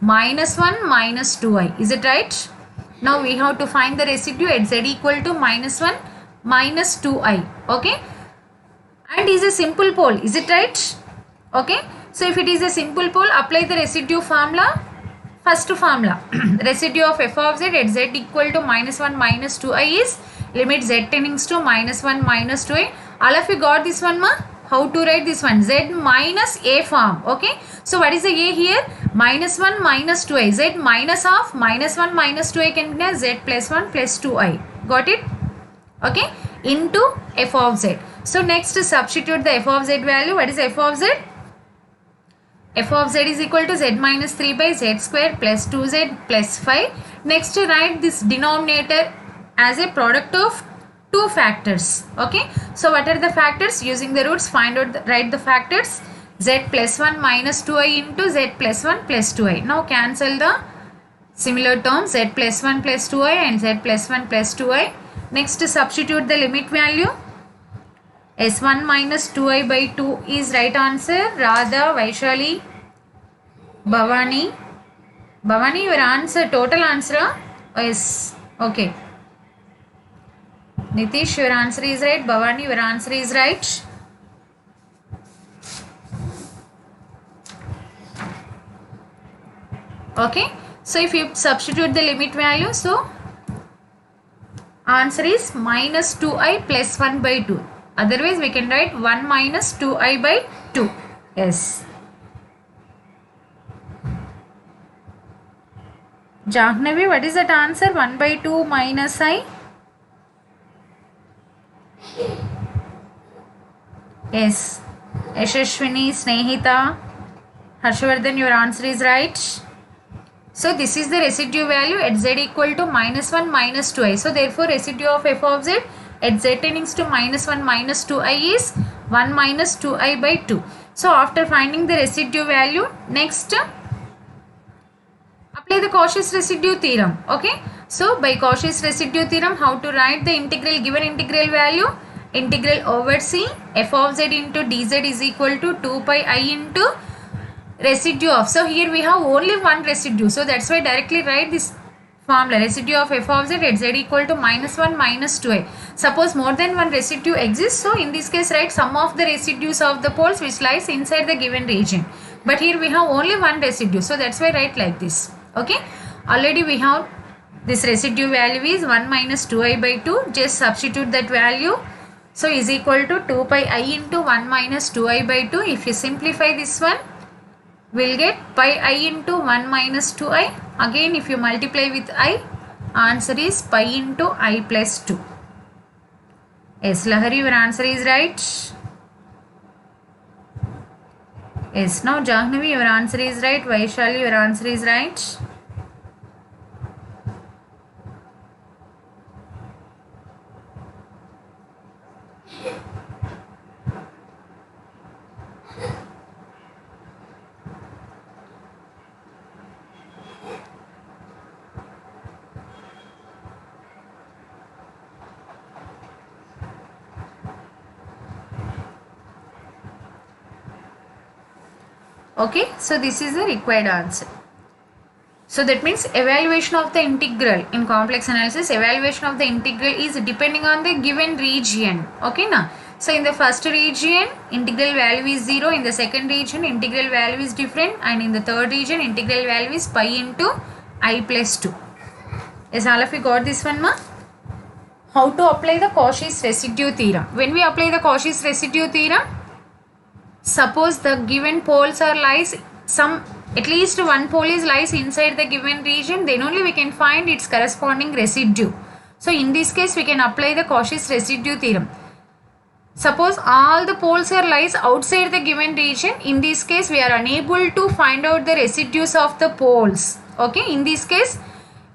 -1 minus 2i. Is it right? Now we have to find the residue at z equal to -1 minus 2i. Okay. And is a simple pole. Is it right? Okay. So if it is a simple pole, apply the residue formula. First formula. Residue of f of z at z equal to -1 minus 2i is limit z tendings to -1 minus 2i. All of you got this one, ma? How to write this one? Z minus a form. Okay. So what is the a here? -1 minus 2i. Z minus of -1 minus 2i can be z plus 1 plus 2i. Got it? Okay. Into f of z. So next substitute the f of z value. What is f of z? F of z is equal to z minus 3 by z square plus 2z plus 5. Next write this denominator as a product of two factors. Okay. So what are the factors? Using the roots, find out, write the factors. Z plus 1 minus 2i into z plus 1 plus 2i. Now cancel the similar terms, z plus 1 plus 2i and z plus 1 plus 2i. Next substitute the limit value. S1 minus 2i by 2 is right answer. Radha, Vaishali, Bhavani. Bhavani, your answer, total answer? Yes. Okay. Nitish, your answer is right. Bhavani, your answer is right. Okay. So if you substitute the limit value, so answer is minus 2i plus 1 by 2. Otherwise, we can write 1 minus 2i by 2. Yes. Jahnavi, what is that answer? 1 by 2 minus I? Yes. Yashashwini, Snehita, Harshvardhan, your answer is right. So this is the residue value at z equal to -1 minus 2i. So therefore residue of f of z at z tendings to -1 minus 2i is 1 minus 2i by 2. So after finding the residue value, next apply the Cauchy's residue theorem. Okay. So by Cauchy's residue theorem, how to write the integral, given integral value? Integral over c f of z into dz is equal to 2 pi I into residue of. So here we have only one residue. So that's why directly write this formula. Residue of f of z at z equal to -1 minus 2i. Suppose more than one residue exists. So in this case write sum of the residues of the poles which lies inside the given region. But here we have only one residue. So that's why write like this. Okay. Already we have this residue value is 1 minus 2i by 2. Just substitute that value. So is equal to 2 pi I into 1 minus 2i by 2. If you simplify this one, we'll get pi I into 1 minus 2i. Again, if you multiply with I, answer is pi into I plus 2. Yes, Lahari, your answer is right. Yes, now Jahnavi, your answer is right. Vaishali, your answer is right. Okay, so this is the required answer. So that means evaluation of the integral in complex analysis, evaluation of the integral is depending on the given region. Okay, now. So in the first region, integral value is 0. In the second region, integral value is different. And in the third region, integral value is pi into I plus 2. Yes, all of you got this one, ma? How to apply the Cauchy's residue theorem? When we apply the Cauchy's residue theorem, suppose the given poles are lies, at least one pole is lies inside the given region, then only we can find its corresponding residue. So in this case, we can apply the Cauchy's residue theorem. Suppose all the poles are lies outside the given region, in this case we are unable to find out the residues of the poles. Okay, in this case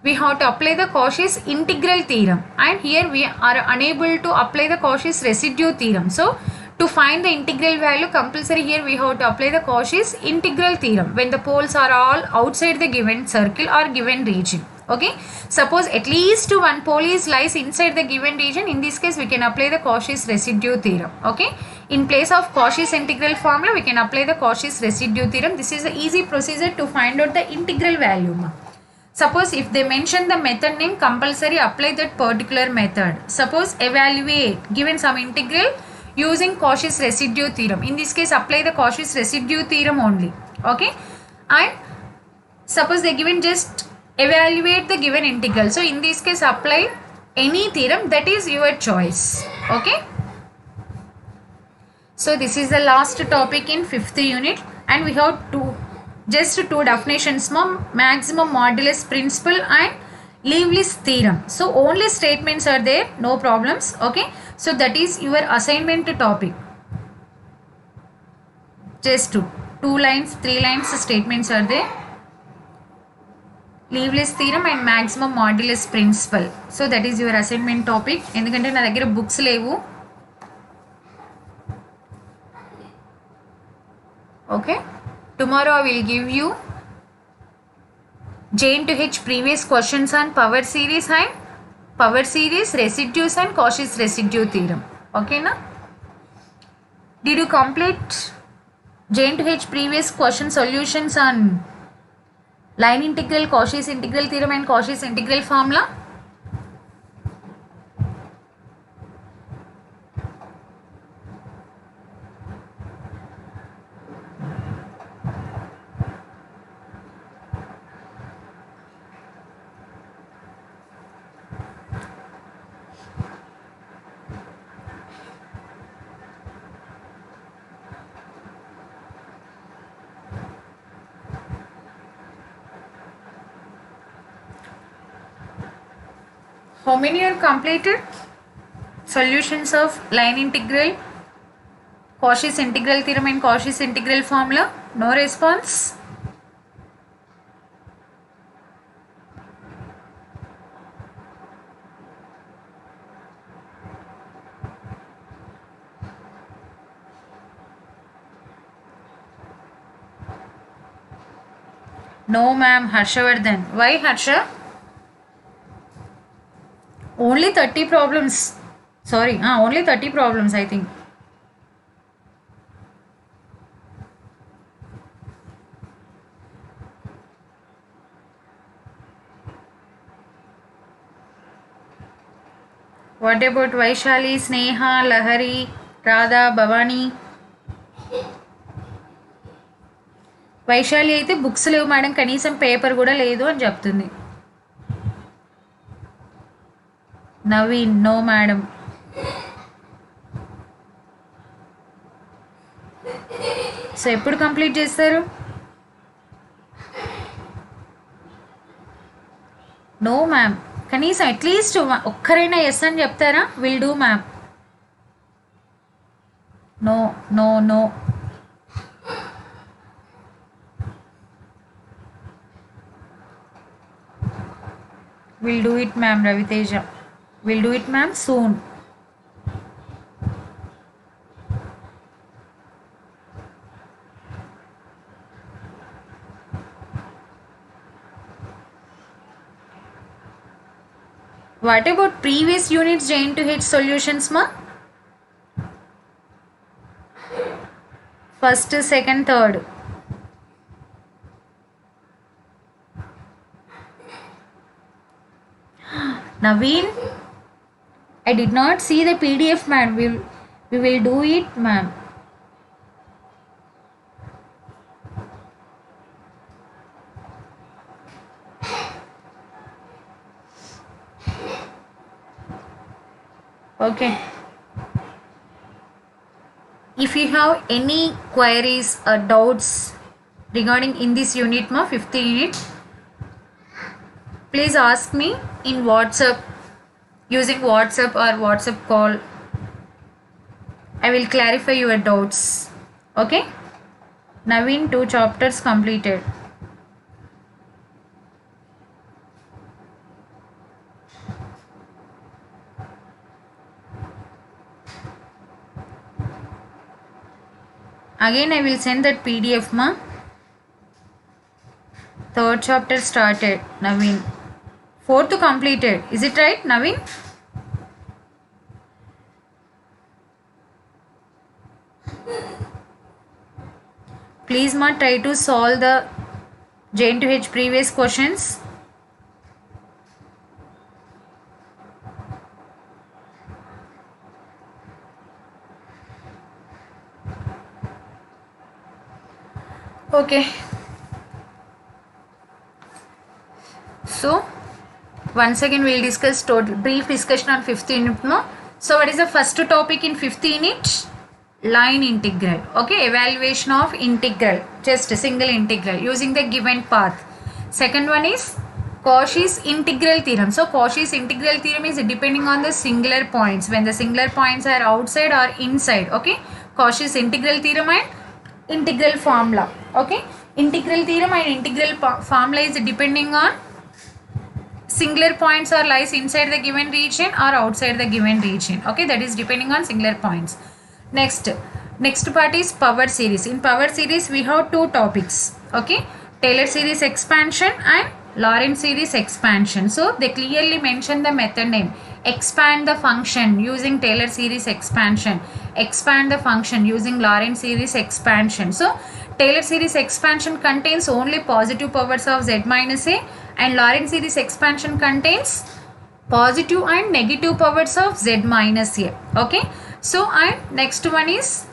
we have to apply the Cauchy's integral theorem, and here we are unable to apply the Cauchy's residue theorem. So To find the integral value, compulsory here we have to apply the Cauchy's integral theorem when the poles are all outside the given circle or given region. Okay, suppose at least one pole is lies inside the given region. In this case, we can apply the Cauchy's residue theorem. Okay, in place of Cauchy's integral formula, we can apply the Cauchy's residue theorem. This is the easy procedure to find out the integral value. Suppose if they mention the method name, compulsory apply that particular method. Suppose evaluate given some integral using Cauchy's residue theorem. In this case, apply the Cauchy's residue theorem only. Okay, and suppose they given just evaluate the given integral. So in this case, apply any theorem, that is your choice. Okay. So this is the last topic in 5th unit, and we have just two definitions, maximum modulus principle and Lewis theorem. So only statements are there, no problems. Okay, so that is your assignment topic. Just two lines, 3 lines statements are there. Lewis theorem and maximum modulus principle. So that is your assignment topic. ఎందుకంటే నా దగ్గర books లేవు. Okay, tomorrow I will give you J into H previous questions on power series and power series, residues and Cauchy's residue theorem. Okay na? Did you complete J into H previous question solutions on line integral, Cauchy's integral theorem and Cauchy's integral formula? How many are completed? Solutions of line integral, Cauchy's integral theorem and Cauchy's integral formula? No response? No ma'am, Harshavardhan. Why Harsha? Only 30 problems. Sorry, only 30 problems I think. What about Vaishali, Sneha, Lahari, Radha, Bhavani? Vaishali అయితే books లేవు madam, కనీసం paper కూడా లేదు అని చెప్తుంది. Naveen, no madam. So ఎప్పుడు complete చేస్తారు? No ma'am, కనీసం అట్లీస్ట్ ఒక్కరైనా ఎస్ అని చెప్తారా? Will do ma'am. No no no. We'll do it ma'am, Raviteja. We'll do it ma'am soon. What about previous units J into H solutions ma? First, second, third. Naveen, I did not see the PDF ma'am. We will do it ma'am. Okay. If you have any queries or doubts regarding in this unit ma, 5th unit, please ask me in WhatsApp, using WhatsApp or WhatsApp call. I will clarify your doubts. Okay. Naveen, 2 chapters completed. Again I will send that PDF ma. Third chapter started, Naveen. Fourth completed. Is it right, Naveen? Please ma try to solve the JN2H previous questions. Okay. So once again we will discuss total brief discussion on 5th unit no. So what is the first topic in 5th unit? Line integral. Okay, evaluation of integral, just a single integral using the given path. Second one is Cauchy's integral theorem. So Cauchy's integral theorem is depending on the singular points, when the singular points are outside or inside. Okay, Cauchy's integral theorem and integral formula. Okay, integral theorem and integral formula is depending on singular points or lies inside the given region or outside the given region. Okay, that is depending on singular points. Next part is power series. In power series we have two topics. Okay, Taylor series expansion and Lorentz series expansion. So they clearly mention the method name. Expand the function using Taylor series expansion. Expand the function using Lorentz series expansion. So Taylor series expansion contains only positive powers of z minus a, and Lorentz series expansion contains positive and negative powers of z minus a. Okay, so and next one is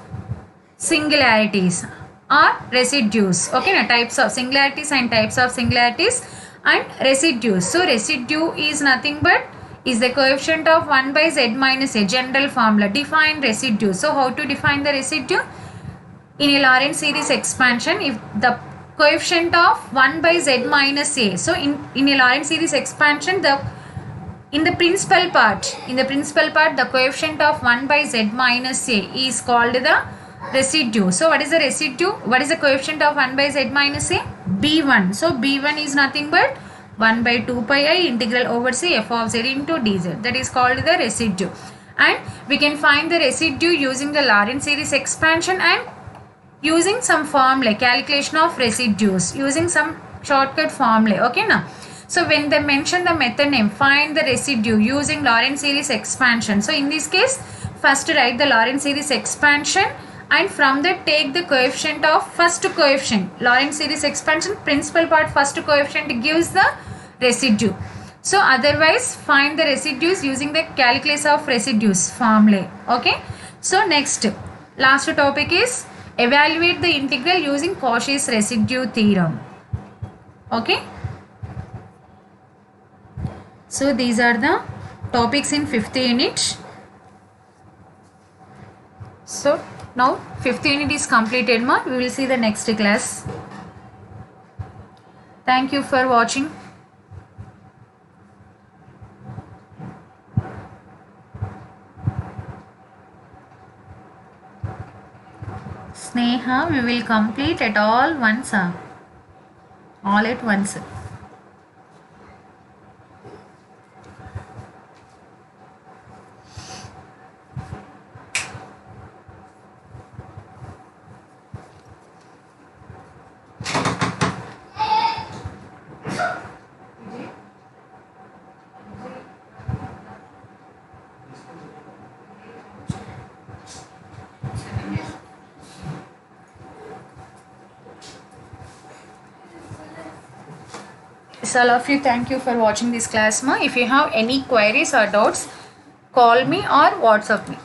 singularities or residues. Okay, now types of singularities and types of singularities and residues. So residue is nothing but is the coefficient of 1 by z minus a, general formula. Define residue. So how to define the residue? In a Lorentz series expansion, if the coefficient of 1 by z minus a, so in a Lorentz series expansion, in the principal part the coefficient of 1 by z minus a is called the residue. So what is the residue? What is the coefficient of 1 by z minus a? b1. So b1 is nothing but 1 by 2 pi I integral over c f of z into dz. That is called the residue. And we can find the residue using the Lorentz series expansion and using some formula, calculation of residues using some shortcut formula. Okay now. So when they mention the method name, find the residue using Lorentz series expansion. So in this case, first write the Lorentz series expansion and from that take the coefficient of first coefficient. Lorentz series expansion principal part first coefficient gives the residue. So otherwise find the residues using the calculus of residues formula. Okay. So next, last topic is evaluate the integral using Cauchy's residue theorem. Okay. So these are the topics in 5th unit. So now 5th unit is completed ma. We will see the next class. Thank you for watching. Sneha, we will complete at all once. All at once. So all of you, thank you for watching this class ma. If you have any queries or doubts, call me or WhatsApp me.